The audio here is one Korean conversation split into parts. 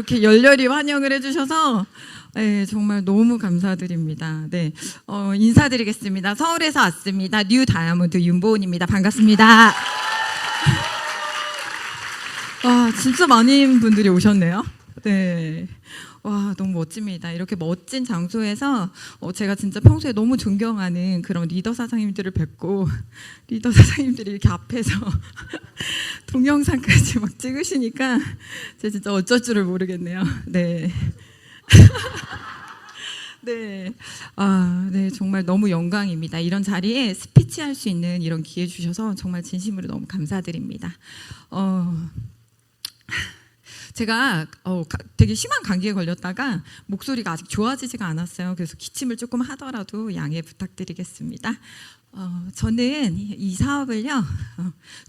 이렇게 열렬히 환영을 해주셔서 네, 정말 너무 감사드립니다. 네, 인사드리겠습니다. 서울에서 왔습니다. 뉴 다이아몬드 윤보은입니다. 반갑습니다. 와, 진짜 많은 분들이 오셨네요. 네. 와, 너무 멋집니다. 이렇게 멋진 장소에서 제가 진짜 평소에 너무 존경하는 그런 리더 사장님들을 뵙고 리더 사장님들이 이렇게 앞에서 동영상까지 막 찍으시니까 제가 진짜 어쩔 줄을 모르겠네요. 네. 네. 아, 네. 정말 너무 영광입니다. 이런 자리에 스피치 할 수 있는 이런 기회 주셔서 정말 진심으로 너무 감사드립니다. 제가 되게 심한 감기에 걸렸다가 목소리가 아직 좋아지지가 않았어요. 그래서 기침을 조금 하더라도 양해 부탁드리겠습니다. 저는 이 사업을요,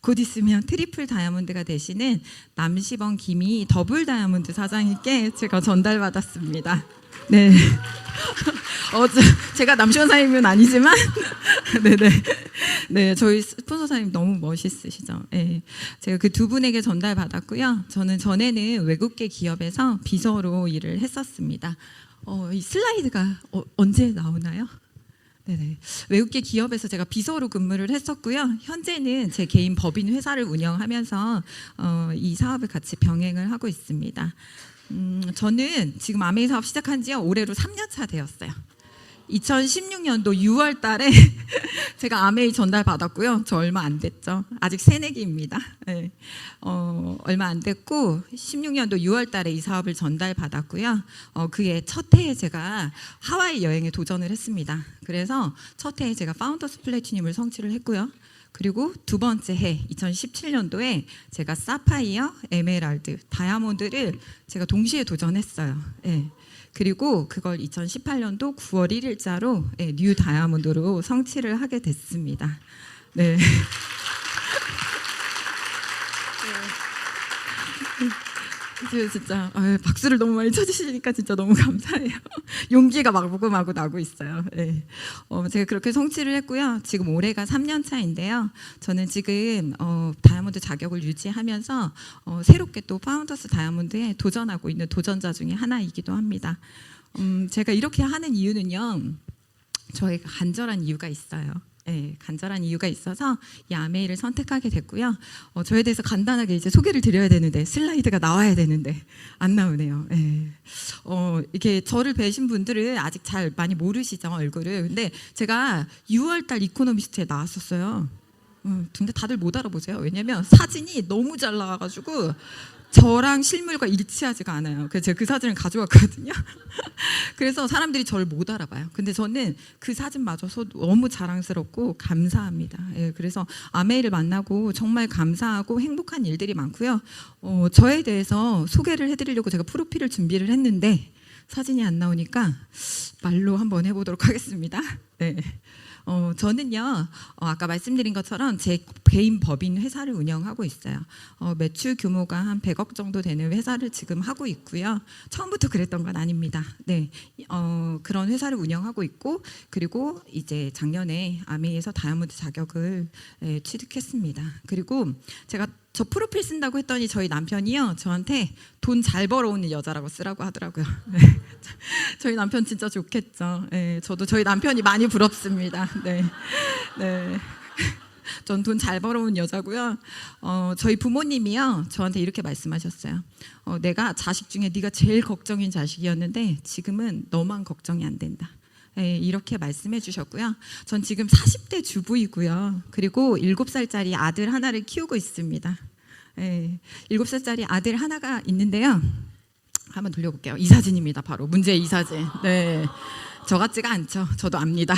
곧 있으면 트리플 다이아몬드가 되시는 남시범 김이 더블 다이아몬드 사장님께 제가 전달받았습니다. 네. 제가 남시원 사장님은 아니지만, 네네. 네, 저희 스폰서 사장님 너무 멋있으시죠. 네, 제가 그 두 분에게 전달받았고요. 저는 전에는 외국계 기업에서 비서로 일을 했었습니다. 이 슬라이드가 언제 나오나요? 네네. 외국계 기업에서 제가 비서로 근무를 했었고요. 현재는 제 개인 법인 회사를 운영하면서 이 사업을 같이 병행을 하고 있습니다. 저는 지금 아메이 사업 시작한 지요 올해로 3년 차 되었어요. 2016년도 6월 달에 제가 아메이 전달 받았고요. 저 얼마 안 됐죠. 아직 새내기입니다. 네. 얼마 안 됐고 16년도 6월 달에 이 사업을 전달 받았고요. 그게 첫 해에 제가 하와이 여행에 도전을 했습니다. 그래서 첫 해에 제가 파운더스 플래티늄을 성취를 했고요. 그리고 두 번째 해 2017년도에 제가 사파이어, 에메랄드, 다이아몬드를 제가 동시에 도전했어요. 네. 그리고 그걸 2018년도 9월 1일자로 뉴 다이아몬드로 성취를 하게 됐습니다. 네. 진짜 박수를 너무 많이 쳐주시니까 진짜 너무 감사해요. 용기가 마구마구 나고 있어요. 네. 제가 그렇게 성취를 했고요. 지금 올해가 3년 차인데요. 저는 지금 다이아몬드 자격을 유지하면서 새롭게 또 파운더스 다이아몬드에 도전하고 있는 도전자 중에 하나이기도 합니다. 제가 이렇게 하는 이유는요. 저희가 간절한 이유가 있어요. 네, 간절한 이유가 있어서 이 아메이를 선택하게 됐고요. 저에 대해서 간단하게 이제 소개를 드려야 되는데 슬라이드가 나와야 되는데 안 나오네요. 네. 이렇게 저를 뵈신 분들은 아직 잘 많이 모르시죠, 얼굴을. 근데 제가 6월달 이코노미스트에 나왔었어요. 근데 다들 못 알아보세요. 왜냐면 사진이 너무 잘 나와가지고 저랑 실물과 일치하지가 않아요. 그래서 제가 그 사진을 가져왔거든요. 그래서 사람들이 저를 못 알아봐요. 근데 저는 그 사진마저서 너무 자랑스럽고 감사합니다. 예, 그래서 아메이를 만나고 정말 감사하고 행복한 일들이 많고요. 저에 대해서 소개를 해드리려고 제가 프로필을 준비를 했는데 사진이 안 나오니까 말로 한번 해보도록 하겠습니다. 네. 저는요, 아까 말씀드린 것처럼 제 개인 법인 회사를 운영하고 있어요. 매출 규모가 한 100억 정도 되는 회사를 지금 하고 있고요. 처음부터 그랬던 건 아닙니다. 네, 그런 회사를 운영하고 있고, 그리고 이제 작년에 아메이에서 다이아몬드 자격을 취득했습니다. 그리고 제가 저 프로필 쓴다고 했더니 저희 남편이요 저한테 돈 잘 벌어오는 여자라고 쓰라고 하더라고요. 네. 저희 남편 진짜 좋겠죠. 네, 저도 저희 남편이 많이 부럽습니다. 네, 네. 전 돈 잘 벌어온 여자고요. 저희 부모님이요 저한테 이렇게 말씀하셨어요. 내가 자식 중에 네가 제일 걱정인 자식이었는데 지금은 너만 걱정이 안 된다. 네, 이렇게 말씀해 주셨고요. 전 지금 40대 주부이고요. 그리고 7살짜리 아들 하나를 키우고 있습니다. 네, 7살짜리 아들 하나가 있는데요. 한번 돌려볼게요. 이 사진입니다. 바로 문제의 이 사진. 네, 저 같지가 않죠. 저도 압니다.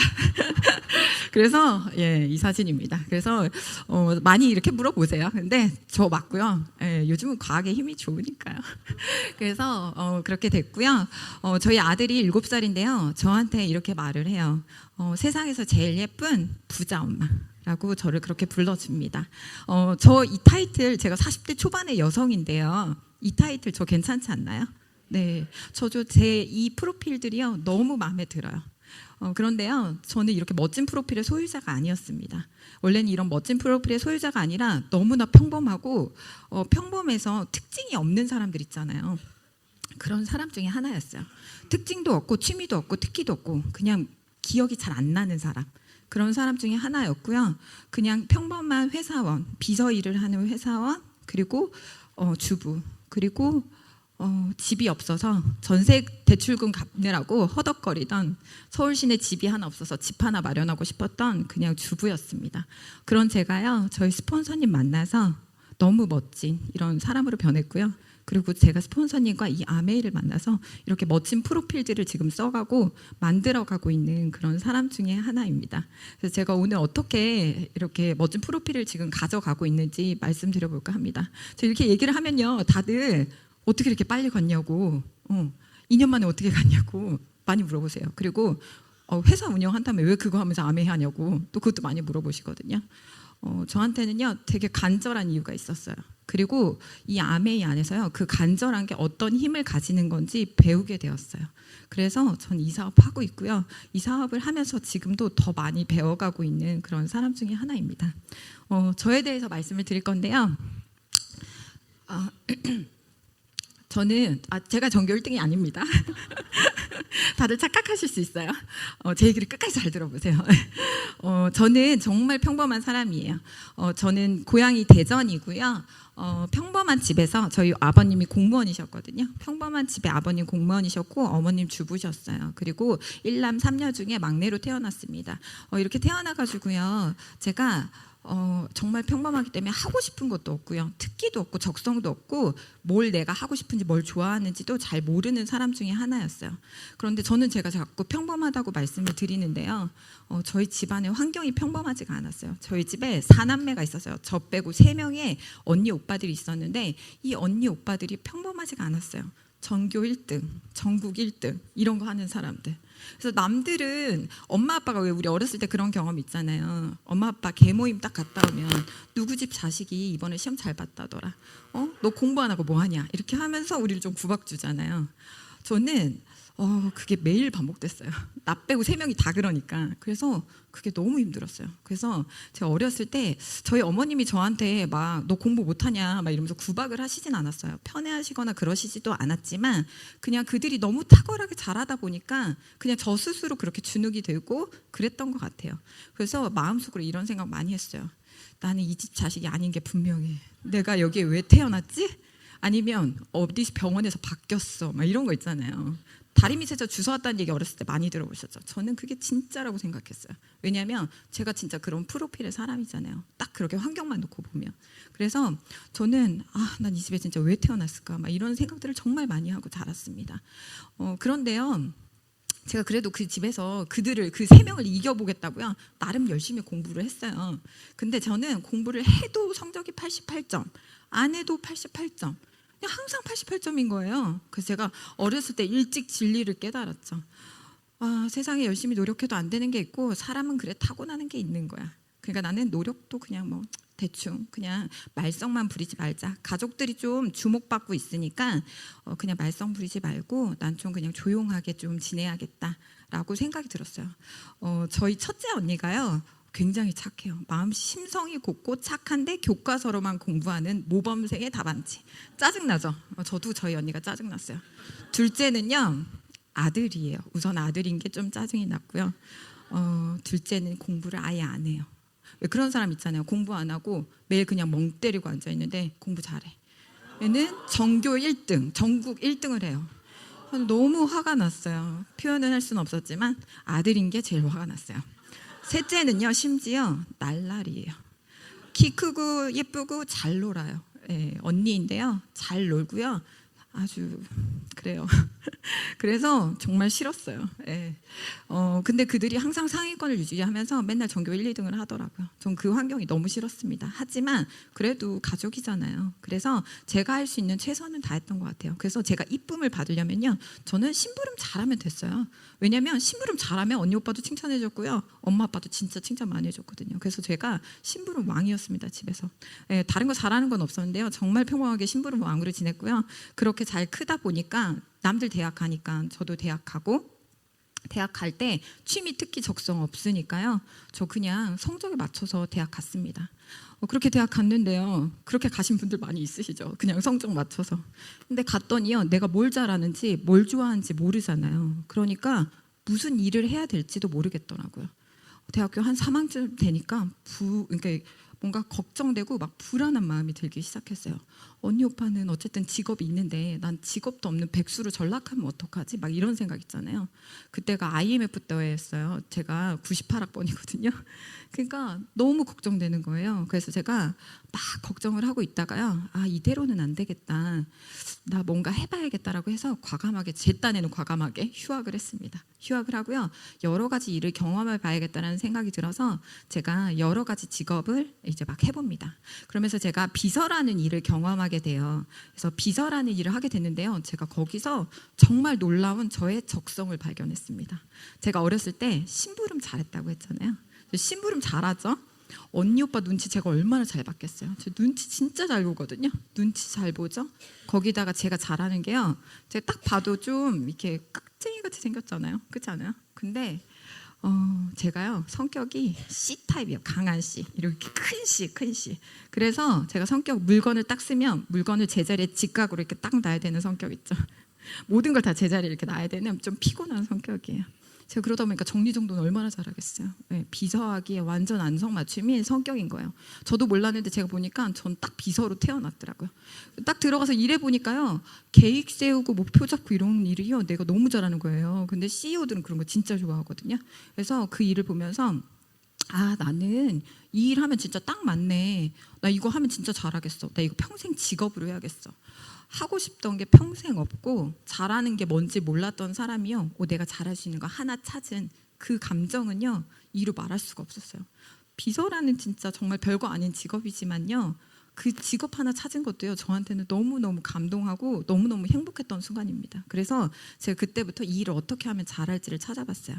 그래서 이 사진입니다. 그래서 많이 이렇게 물어보세요. 근데 저 맞고요. 요즘은 과학의 힘이 좋으니까요. 그래서 그렇게 됐고요. 저희 아들이 7살인데요. 저한테 이렇게 말을 해요. 세상에서 제일 예쁜 부자 엄마라고 저를 그렇게 불러줍니다. 저 이 타이틀 제가 40대 초반의 여성인데요. 이 타이틀 저 괜찮지 않나요? 네, 저도 제 이 프로필들이요 너무 마음에 들어요. 그런데요, 저는 이렇게 멋진 프로필의 소유자가 아니었습니다. 원래는 이런 멋진 프로필의 소유자가 아니라 너무나 평범하고 평범해서 특징이 없는 사람들 있잖아요. 그런 사람 중에 하나였어요. 특징도 없고 취미도 없고 특기도 없고 그냥 기억이 잘 안 나는 사람. 그런 사람 중에 하나였고요. 그냥 평범한 회사원, 비서 일을 하는 회사원, 그리고 주부, 그리고 집이 없어서 전세 대출금 갚느라고 허덕거리던, 서울 시내 집이 하나 없어서 집 하나 마련하고 싶었던 그냥 주부였습니다. 그런 제가요, 저희 스폰서님 만나서 너무 멋진 이런 사람으로 변했고요. 그리고 제가 스폰서님과 이 아메이를 만나서 이렇게 멋진 프로필들을 지금 써가고 만들어가고 있는 그런 사람 중에 하나입니다. 그래서 제가 오늘 어떻게 이렇게 멋진 프로필을 지금 가져가고 있는지 말씀드려볼까 합니다. 저 이렇게 얘기를 하면요, 다들 어떻게 이렇게 빨리 갔냐고, 2년 만에 어떻게 갔냐고 많이 물어보세요. 그리고 회사 운영한다면 왜 그거 하면서 아메이 하냐고 또 그것도 많이 물어보시거든요. 저한테는요 되게 간절한 이유가 있었어요. 그리고 이 아메이 안에서요, 그 간절한 게 어떤 힘을 가지는 건지 배우게 되었어요. 그래서 전 이 사업 하고 있고요. 이 사업을 하면서 지금도 더 많이 배워가고 있는 그런 사람 중에 하나입니다. 저에 대해서 말씀을 드릴 건데요. 저는 제가 전교 1등이 아닙니다. 다들 착각하실 수 있어요. 제 얘기를 끝까지 잘 들어보세요. 저는 정말 평범한 사람이에요. 저는 고향이 대전이고요. 평범한 집에서, 저희 아버님이 공무원이셨거든요. 평범한 집에 아버님 공무원이셨고 어머님 주부셨어요. 그리고 1남 3녀 중에 막내로 태어났습니다. 이렇게 태어나가지고요, 제가 정말 평범하기 때문에 하고 싶은 것도 없고요, 특기도 없고 적성도 없고 뭘 내가 하고 싶은지 뭘 좋아하는지도 잘 모르는 사람 중에 하나였어요. 그런데 저는 제가 자꾸 평범하다고 말씀을 드리는데요, 저희 집안의 환경이 평범하지가 않았어요. 저희 집에 4남매가 있었어요. 저 빼고 3명의 언니 오빠들이 있었는데 이 언니 오빠들이 평범하지가 않았어요. 전교 1등, 전국 1등 이런 거 하는 사람들. 그래서 남들은, 엄마 아빠가 왜 우리 어렸을 때 그런 경험 있잖아요. 엄마 아빠 개모임 딱 갔다 오면 누구 집 자식이 이번에 시험 잘 봤다더라, 너 공부 안 하고 뭐 하냐, 이렇게 하면서 우리를 좀 구박 주잖아요. 저는 그게 매일 반복됐어요. 나 빼고 3명이 다 그러니까. 그래서 그게 너무 힘들었어요. 그래서 제가 어렸을 때 저희 어머님이 저한테 막 너 공부 못하냐 막 이러면서 구박을 하시진 않았어요. 편애하시거나 그러시지도 않았지만 그냥 그들이 너무 탁월하게 잘하다 보니까 그냥 저 스스로 그렇게 주눅이 들고 그랬던 것 같아요. 그래서 마음속으로 이런 생각 많이 했어요. 나는 이 집 자식이 아닌 게 분명해. 내가 여기에 왜 태어났지? 아니면 어디 병원에서 바뀌었어 막 이런 거 있잖아요. 다리 밑에서 주워왔다는 얘기 어렸을 때 많이 들어보셨죠? 저는 그게 진짜라고 생각했어요. 왜냐하면 제가 진짜 그런 프로필의 사람이잖아요. 딱 그렇게 환경만 놓고 보면. 그래서 저는 난 이 집에 진짜 왜 태어났을까 막 이런 생각들을 정말 많이 하고 자랐습니다. 그런데요, 제가 그래도 그 집에서 그들을, 그 3명을 이겨보겠다고요, 나름 열심히 공부를 했어요. 근데 저는 공부를 해도 성적이 88점, 안 해도 88점, 항상 88점인 거예요. 그래서 제가 어렸을 때 일찍 진리를 깨달았죠. 세상에 열심히 노력해도 안 되는 게 있고 사람은 그래 타고나는 게 있는 거야. 그러니까 나는 노력도 그냥 뭐 대충 그냥 말썽만 부리지 말자. 가족들이 좀 주목받고 있으니까 그냥 말썽 부리지 말고 난 좀 그냥 조용하게 좀 지내야겠다라고 생각이 들었어요. 저희 첫째 언니가요, 굉장히 착해요. 마음 심성이 곱고 착한데 교과서로만 공부하는 모범생의 답안지. 짜증나죠? 저도 저희 언니가 짜증났어요. 둘째는요, 아들이에요. 우선 아들인 게 좀 짜증이 났고요. 둘째는 공부를 아예 안 해요. 왜 그런 사람 있잖아요. 공부 안 하고 매일 그냥 멍 때리고 앉아있는데 공부 잘해. 얘는 전교 1등, 전국 1등을 해요. 너무 화가 났어요. 표현은 할 수는 없었지만 아들인 게 제일 화가 났어요. 셋째는요, 심지어 날라리예요. 키 크고 예쁘고 잘 놀아요. 언니인데요, 잘 놀고요. 아주 그래요. 그래서 정말 싫었어요. 근데 그들이 항상 상위권을 유지하면서 맨날 전교 1, 2등을 하더라고요. 전 그 환경이 너무 싫었습니다. 하지만 그래도 가족이잖아요. 그래서 제가 할 수 있는 최선은 다했던 것 같아요. 그래서 제가 이쁨을 받으려면요, 저는 심부름 잘하면 됐어요. 왜냐하면 심부름 잘하면 언니 오빠도 칭찬해줬고요, 엄마 아빠도 진짜 칭찬 많이 해줬거든요. 그래서 제가 심부름 왕이었습니다, 집에서. 다른 거 잘하는 건 없었는데요, 정말 평범하게 심부름 왕으로 지냈고요. 그렇게 잘 크다 보니까 남들 대학 가니까 저도 대학 가고, 대학 갈 때 취미 특기 적성 없으니까요. 저 그냥 성적에 맞춰서 대학 갔습니다. 그렇게 대학 갔는데요. 그렇게 가신 분들 많이 있으시죠. 그냥 성적 맞춰서. 근데 갔더니요. 내가 뭘 잘하는지 뭘 좋아하는지 모르잖아요. 그러니까 무슨 일을 해야 될지도 모르겠더라고요. 대학교 한 3학년 되니까 그러니까 뭔가 걱정되고 막 불안한 마음이 들기 시작했어요. 언니 오빠는 어쨌든 직업이 있는데 난 직업도 없는 백수로 전락하면 어떡하지? 막 이런 생각 있잖아요. 그때가 IMF 때였어요. 제가 98학번이거든요. 그러니까 너무 걱정되는 거예요. 그래서 제가 막 걱정을 하고 있다가요. 아, 이대로는 안 되겠다. 나 뭔가 해봐야겠다라고 해서 과감하게, 제 딴에는 과감하게 휴학을 했습니다. 휴학을 하고요. 여러 가지 일을 경험해 봐야겠다라는 생각이 들어서 제가 여러 가지 직업을 이제 막 해봅니다. 그러면서 제가 비서라는 일을 경험하게 돼요. 그래서 비서라는 일을 하게 됐는데요. 제가 거기서 정말 놀라운 저의 적성을 발견했습니다. 제가 어렸을 때 심부름 잘했다고 했잖아요. 심부름 잘하죠? 언니 오빠 눈치 제가 얼마나 잘 봤겠어요. 저 눈치 진짜 잘 보거든요. 눈치 잘 보죠. 거기다가 제가 잘하는 게요. 제가 딱 봐도 좀 이렇게 깍쟁이 같이 생겼잖아요. 그렇지 않아요? 근데 제가요 성격이 C 타입이에요. 강한 C, 이렇게 큰 C, 큰 C. 그래서 제가 성격 물건을 딱 쓰면 물건을 제자리에 직각으로 이렇게 딱 놔야 되는 성격 있죠. 모든 걸 다 제자리에 이렇게 놔야 되는 좀 피곤한 성격이에요. 제가 그러다 보니까 정리정돈을 얼마나 잘하겠어요. 네, 비서하기에 완전 안성맞춤인 성격인 거예요. 저도 몰랐는데 제가 보니까 전 딱 비서로 태어났더라고요. 딱 들어가서 일해 보니까요. 계획 세우고 목표 잡고 이런 일이요. 내가 너무 잘하는 거예요. 근데 CEO들은 그런 거 진짜 좋아하거든요. 그래서 그 일을 보면서 아, 나는 이 일 하면 진짜 딱 맞네. 나 이거 하면 진짜 잘하겠어. 나 이거 평생 직업으로 해야겠어. 하고 싶던 게 평생 없고 잘하는 게 뭔지 몰랐던 사람이요. 내가 잘할 수 있는 거 하나 찾은 그 감정은요. 이루 말할 수가 없었어요. 비서라는 진짜 정말 별거 아닌 직업이지만요. 그 직업 하나 찾은 것도요. 저한테는 너무너무 감동하고 너무너무 행복했던 순간입니다. 그래서 제가 그때부터 이 일을 어떻게 하면 잘할지를 찾아봤어요.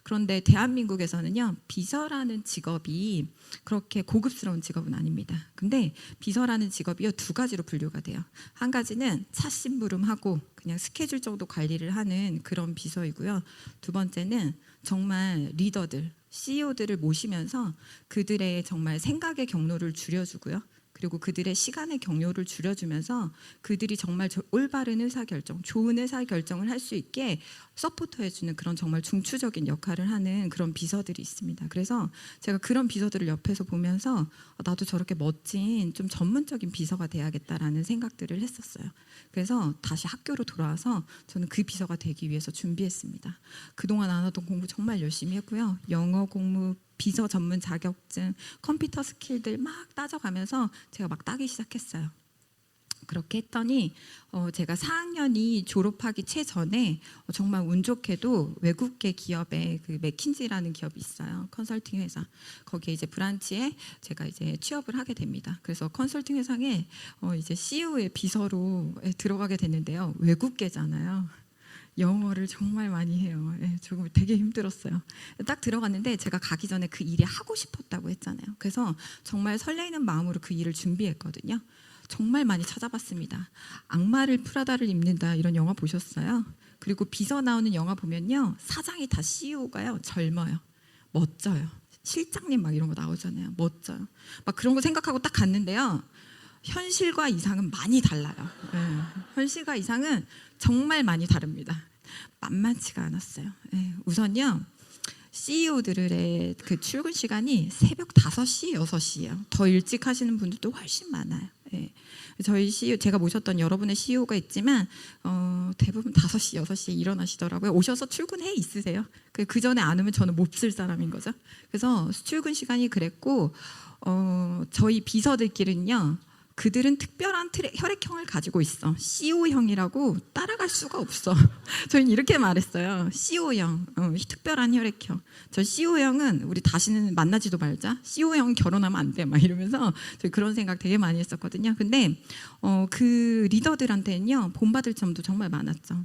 그런데 대한민국에서는요. 비서라는 직업이 그렇게 고급스러운 직업은 아닙니다. 근데 비서라는 직업이요. 두 가지로 분류가 돼요. 한 가지는 차심부름하고 그냥 스케줄 정도 관리를 하는 그런 비서이고요. 두 번째는 정말 리더들, CEO들을 모시면서 그들의 정말 생각의 경로를 줄여주고요. 그리고 그들의 시간의 경로를 줄여주면서 그들이 정말 올바른 의사결정, 좋은 의사결정을 할 수 있게 서포터해주는 그런 정말 중추적인 역할을 하는 그런 비서들이 있습니다. 그래서 제가 그런 비서들을 옆에서 보면서 나도 저렇게 멋진 좀 전문적인 비서가 돼야겠다라는 생각들을 했었어요. 그래서 다시 학교로 돌아와서 저는 그 비서가 되기 위해서 준비했습니다. 그동안 안 하던 공부 정말 열심히 했고요. 영어 공부, 비서 전문 자격증, 컴퓨터 스킬들 막 따져가면서 제가 막 따기 시작했어요. 그렇게 했더니 제가 4학년이 졸업하기 채전에 정말 운 좋게도 외국계 기업에 그 맥킨지라는 기업이 있어요. 컨설팅 회사. 거기에 이제 브란치에 제가 이제 취업을 하게 됩니다. 그래서 컨설팅 회사에 이제 CEO의 비서로 들어가게 됐는데요. 외국계잖아요. 영어를 정말 많이 해요. 조금 되게 힘들었어요. 딱 들어갔는데 제가 가기 전에 그 일이 하고 싶었다고 했잖아요. 그래서 정말 설레이는 마음으로 그 일을 준비했거든요. 정말 많이 찾아봤습니다. 악마를 프라다를 입는다 이런 영화 보셨어요? 그리고 비서 나오는 영화 보면요. 사장이 다 CEO가요. 젊어요. 멋져요. 실장님 막 이런 거 나오잖아요. 멋져요. 막 그런 거 생각하고 딱 갔는데요. 현실과 이상은 많이 달라요. 현실과 이상은 정말 많이 다릅니다. 만만치가 않았어요. 우선요. CEO들의 그 출근 시간이 새벽 5시, 6시예요. 더 일찍 하시는 분들도 훨씬 많아요. 저희 CEO, 제가 모셨던 여러분의 CEO가 있지만 대부분 5시, 6시에 일어나시더라고요. 오셔서 출근해 있으세요. 그 전에 안 오면 저는 못 쓸 사람인 거죠. 그래서 출근 시간이 그랬고 저희 비서들끼리는요. 그들은 특별한 혈액형을 가지고 있어. CO형이라고 따라갈 수가 없어. 저희는 이렇게 말했어요. CO형, 특별한 혈액형. 저 CO형은 우리 다시는 만나지도 말자. CO형 결혼하면 안 돼. 막 이러면서 저희 그런 생각 되게 많이 했었거든요. 근데 그 리더들한테는요. 본받을 점도 정말 많았죠.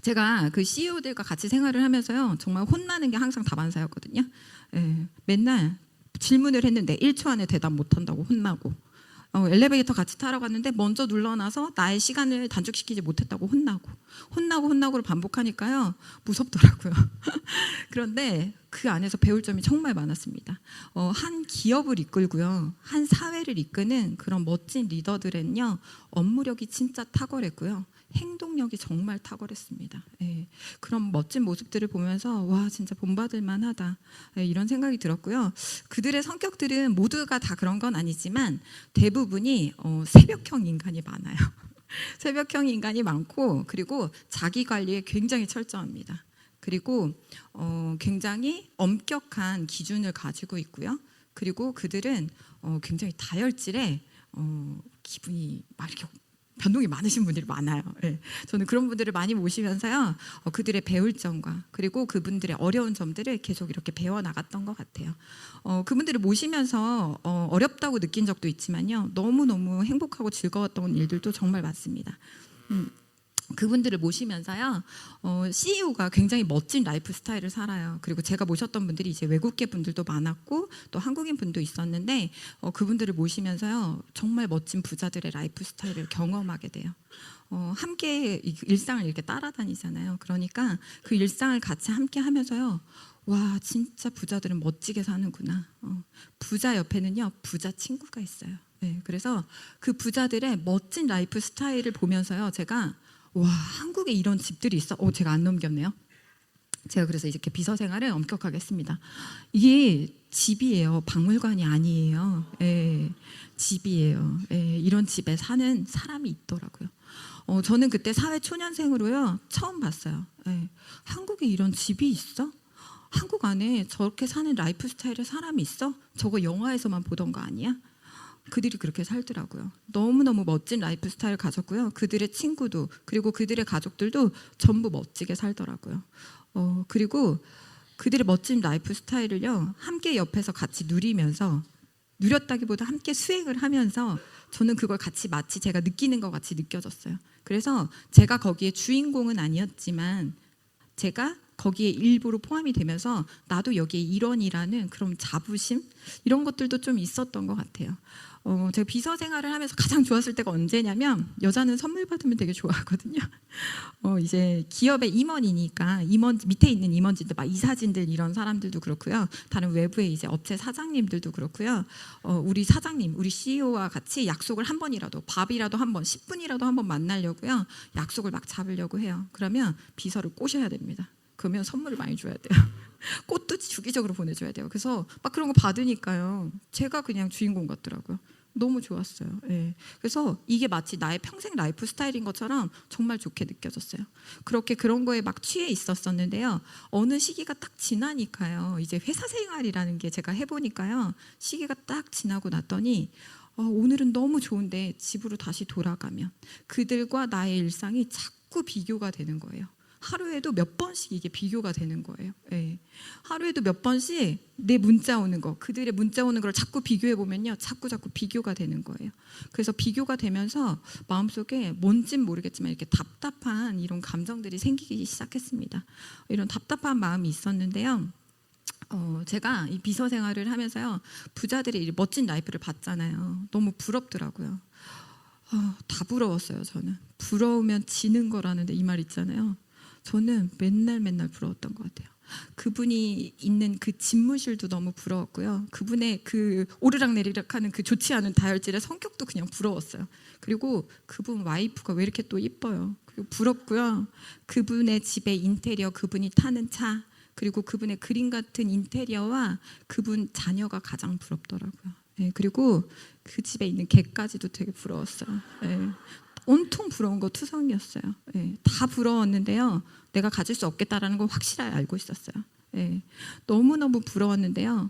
제가 그 CEO들과 같이 생활을 하면서요. 정말 혼나는 게 항상 다반사였거든요. 맨날 질문을 했는데 1초 안에 대답 못한다고 혼나고 엘리베이터 같이 타러 갔는데 먼저 눌러놔서 나의 시간을 단축시키지 못했다고 혼나고를 반복하니까요. 무섭더라고요. 그런데 그 안에서 배울 점이 정말 많았습니다. 한 기업을 이끌고요, 한 사회를 이끄는 그런 멋진 리더들은요, 업무력이 진짜 탁월했고요, 행동력이 정말 탁월했습니다. 예, 그런 멋진 모습들을 보면서 와, 진짜 본받을 만하다, 예, 이런 생각이 들었고요. 그들의 성격들은 모두가 다 그런 건 아니지만 대부분이 새벽형 인간이 많아요. 새벽형 인간이 많고, 그리고 자기 관리에 굉장히 철저합니다. 그리고 굉장히 엄격한 기준을 가지고 있고요. 그리고 그들은 굉장히 다혈질에 기분이 막 이렇게 변동이 많으신 분들이 많아요. 예. 저는 그런 분들을 많이 모시면서요, 그들의 배울 점과 그리고 그분들의 어려운 점들을 계속 이렇게 배워 나갔던 것 같아요. 그분들을 모시면서 어렵다고 느낀 적도 있지만요, 너무너무 행복하고 즐거웠던 일들도 정말 많습니다. 그분들을 모시면서요, CEO가 굉장히 멋진 라이프 스타일을 살아요. 그리고 제가 모셨던 분들이 이제 외국계 분들도 많았고 또 한국인 분도 있었는데, 그분들을 모시면서요, 정말 멋진 부자들의 라이프 스타일을 경험하게 돼요. 함께 일상을 이렇게 따라다니잖아요. 그러니까 그 일상을 같이 함께 하면서요, 와, 진짜 부자들은 멋지게 사는구나. 부자 옆에는요, 부자 친구가 있어요. 네, 그래서 그 부자들의 멋진 라이프 스타일을 보면서요, 제가 와, 한국에 이런 집들이 있어? 제가 안 넘겼네요. 제가 그래서 이렇게 비서 생활을 엄격하게 했습니다. 이게 집이에요. 박물관이 아니에요. 예, 집이에요. 예, 이런 집에 사는 사람이 있더라고요. 저는 그때 사회 초년생으로요, 처음 봤어요. 예, 한국에 이런 집이 있어? 한국 안에 저렇게 사는 라이프 스타일의 사람이 있어? 저거 영화에서만 보던 거 아니야? 그들이 그렇게 살더라고요. 너무너무 멋진 라이프 스타일 가졌고요. 그들의 친구도, 그리고 그들의 가족들도 전부 멋지게 살더라고요. 그리고 그들의 멋진 라이프 스타일을요, 함께 옆에서 같이 누리면서, 누렸다기보다 함께 수행을 하면서 저는 그걸 같이 마치 제가 느끼는 것 같이 느껴졌어요. 그래서 제가 거기에 주인공은 아니었지만 제가 거기에 일부로 포함이 되면서 나도 여기에 일원이라는 그런 자부심, 이런 것들도 좀 있었던 것 같아요. 제가 비서 생활을 하면서 가장 좋았을 때가 언제냐면, 여자는 선물 받으면 되게 좋아하거든요. 이제 기업의 임원이니까 임원 밑에 있는 임원진들, 막 이사진들 이런 사람들도 그렇고요. 다른 외부의 이제 업체 사장님들도 그렇고요. 우리 사장님, 우리 CEO와 같이 약속을 한 번이라도, 밥이라도 한 번, 10분이라도 한 번 만나려고요, 약속을 막 잡으려고 해요. 그러면 비서를 꼬셔야 됩니다. 그러면 선물을 많이 줘야 돼요. 꽃도 주기적으로 보내줘야 돼요. 그래서 막 그런 거 받으니까요, 제가 그냥 주인공 같더라고요. 너무 좋았어요. 예. 그래서 이게 마치 나의 평생 라이프 스타일인 것처럼 정말 좋게 느껴졌어요. 그렇게 그런 거에 막 취해 있었었는데요, 어느 시기가 딱 지나니까요, 이제 회사 생활이라는 게 제가 해보니까요, 시기가 딱 지나고 났더니 오늘은 너무 좋은데 집으로 다시 돌아가면 그들과 나의 일상이 자꾸 비교가 되는 거예요. 하루에도 몇 번씩 이게 비교가 되는 거예요. 예. 하루에도 몇 번씩 내 문자 오는 거, 그들의 문자 오는 걸 자꾸 비교해 보면요, 자꾸 비교가 되는 거예요. 그래서 비교가 되면서 마음속에 뭔진 모르겠지만 이렇게 답답한 이런 감정들이 생기기 시작했습니다. 이런 답답한 마음이 있었는데요, 제가 이 비서 생활을 하면서요, 부자들의 멋진 라이프를 봤잖아요. 너무 부럽더라고요. 다 부러웠어요. 저는 부러우면 지는 거라는데 이 말 있잖아요. 저는 맨날 부러웠던 것 같아요. 그분이 있는 그 집무실도 너무 부러웠고요. 그분의 그 오르락내리락하는 그 좋지 않은 다혈질의 성격도 그냥 부러웠어요. 그리고 그분 와이프가 왜 이렇게 또 이뻐요. 그리고 부럽고요. 그분의 집의 인테리어, 그분이 타는 차, 그리고 그분의 그림 같은 인테리어와 그분 자녀가 가장 부럽더라고요. 네, 그리고 그 집에 있는 개까지도 되게 부러웠어요. 네. 온통 부러운 거 투성이었어요. 예, 다 부러웠는데요, 내가 가질 수 없겠다라는 걸 확실하게 알고 있었어요. 예, 너무너무 부러웠는데요,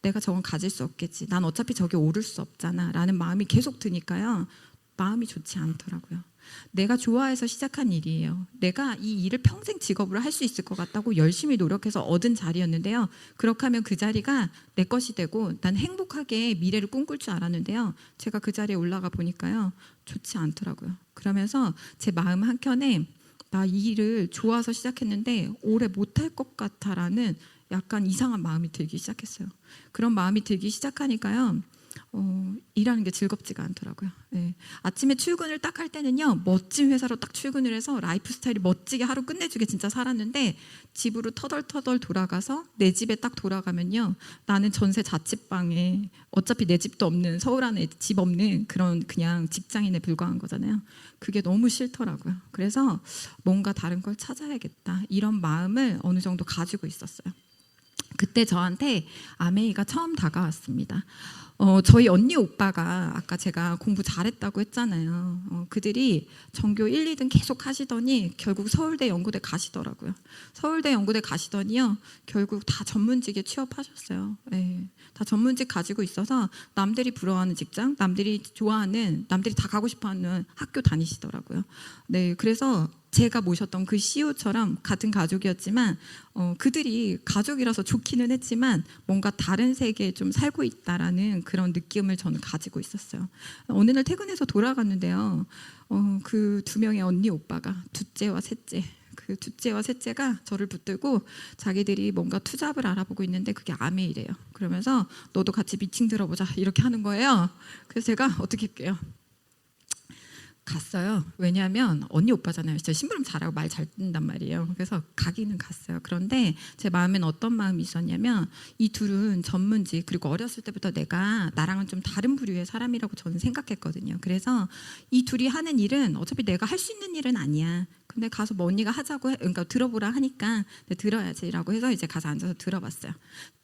내가 저건 가질 수 없겠지, 난 어차피 저기 오를 수 없잖아 라는 마음이 계속 드니까요, 마음이 좋지 않더라고요. 내가 좋아해서 시작한 일이에요. 내가 이 일을 평생 직업으로 할 수 있을 것 같다고 열심히 노력해서 얻은 자리였는데요, 그렇게 하면 그 자리가 내 것이 되고 난 행복하게 미래를 꿈꿀 줄 알았는데요, 제가 그 자리에 올라가 보니까요, 좋지 않더라고요. 그러면서 제 마음 한켠에 나 이 일을 좋아서 시작했는데 오래 못할 것 같아라는 약간 이상한 마음이 들기 시작했어요. 그런 마음이 들기 시작하니까요, 일하는 게 즐겁지가 않더라고요. 예. 아침에 출근을 딱 할 때는요, 멋진 회사로 딱 출근을 해서 라이프 스타일이 멋지게 하루 끝내주게 진짜 살았는데, 집으로 터덜터덜 돌아가서 내 집에 딱 돌아가면요, 나는 전세 자취방에 어차피 내 집도 없는, 서울 안에 집 없는 그런 그냥 직장인에 불과한 거잖아요. 그게 너무 싫더라고요. 그래서 뭔가 다른 걸 찾아야겠다, 이런 마음을 어느 정도 가지고 있었어요. 그때 저한테 아메이가 처음 다가왔습니다. 저희 언니 오빠가 아까 제가 공부 잘했다고 했잖아요. 그들이 전교 1, 2등 계속 하시더니 결국 서울대 연구대 가시더라고요. 서울대 연구대 가시더니요, 결국 다 전문직에 취업하셨어요. 네, 다 전문직 가지고 있어서 남들이 부러워하는 직장, 남들이 좋아하는, 남들이 다 가고 싶어하는 학교 다니시더라고요. 네, 그래서 제가 모셨던 그 CEO처럼 같은 가족이었지만 그들이 가족이라서 좋기는 했지만 뭔가 다른 세계에 좀 살고 있다라는 그런 느낌을 저는 가지고 있었어요. 어느 날 퇴근해서 돌아갔는데요, 그 두 명의 언니 오빠가, 둘째와 셋째, 그 둘째와 셋째가 저를 붙들고 자기들이 뭔가 투잡을 알아보고 있는데 그게 아메이래요. 그러면서 너도 같이 미팅 들어보자, 이렇게 하는 거예요. 그래서 제가 어떻게 할게요? 갔어요. 왜냐하면 언니 오빠잖아요. 저 심부름 잘하고 말 잘 듣는단 말이에요. 그래서 가기는 갔어요. 그런데 제 마음엔 어떤 마음이 있었냐면, 이 둘은 전문직, 그리고 어렸을 때부터 내가 나랑은 좀 다른 부류의 사람이라고 저는 생각했거든요. 그래서 이 둘이 하는 일은 어차피 내가 할 수 있는 일은 아니야. 근데 가서 뭐 언니가 하자고 그러니까 들어보라 하니까 들어야지라고 해서 이제 가서 앉아서 들어봤어요.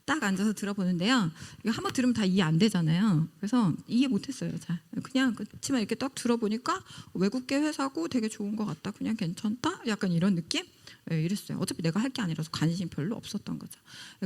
딱 앉아서 들어보는데요, 이거 한번 들으면 다 이해 안 되잖아요. 그래서 이해 못했어요. 잘 그냥 그렇지만 이렇게 딱 들어보니까 외국계 회사고 되게 좋은 것 같다, 그냥 괜찮다, 약간 이런 느낌? 네, 이랬어요. 어차피 내가 할 게 아니라서 관심 별로 없었던 거죠.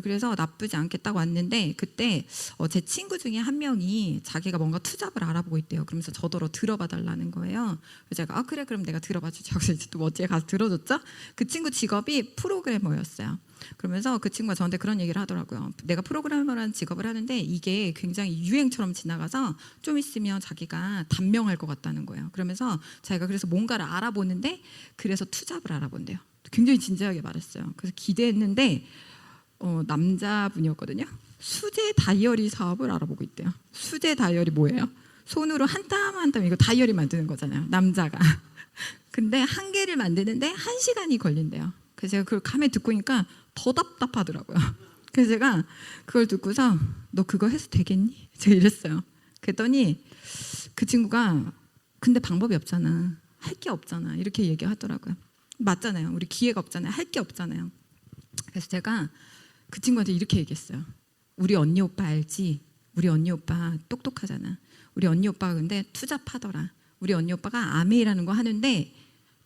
그래서 나쁘지 않게 딱 왔는데, 그때 제 친구 중에 한 명이 자기가 뭔가 투잡을 알아보고 있대요. 그러면서 저더러 들어봐 달라는 거예요. 그래서 제가 그래, 그럼 내가 들어봐 주지 하고 이제 또 멋지게 가서 들어줬죠. 그 친구 직업이 프로그래머였어요. 그러면서 그 친구가 저한테 그런 얘기를 하더라고요. 내가 프로그래머라는 직업을 하는데 이게 굉장히 유행처럼 지나가서 좀 있으면 자기가 단명할 것 같다는 거예요. 그러면서 자기가 그래서 뭔가를 알아보는데, 그래서 투잡을 알아본대요. 굉장히 진지하게 말했어요. 그래서 기대했는데 남자분이었거든요. 수제 다이어리 사업을 알아보고 있대요. 수제 다이어리 뭐예요? 손으로 한 땀 한 땀 이거 다이어리 만드는 거잖아요, 남자가. 근데 한 개를 만드는데 1시간이 걸린대요. 그래서 제가 그걸 가만히 듣고 있으니까 더 답답하더라고요. 그래서 제가 그걸 듣고서 너 그거 해서 되겠니? 제가 이랬어요. 그랬더니 그 친구가 근데 방법이 없잖아, 할 게 없잖아, 이렇게 얘기하더라고요. 맞잖아요. 우리 기회가 없잖아요. 할 게 없잖아요. 그래서 제가 그 친구한테 이렇게 얘기했어요. 우리 언니 오빠 알지? 우리 언니 오빠 똑똑하잖아. 우리 언니 오빠가 근데 투잡하더라. 우리 언니 오빠가 아메이라는 거 하는데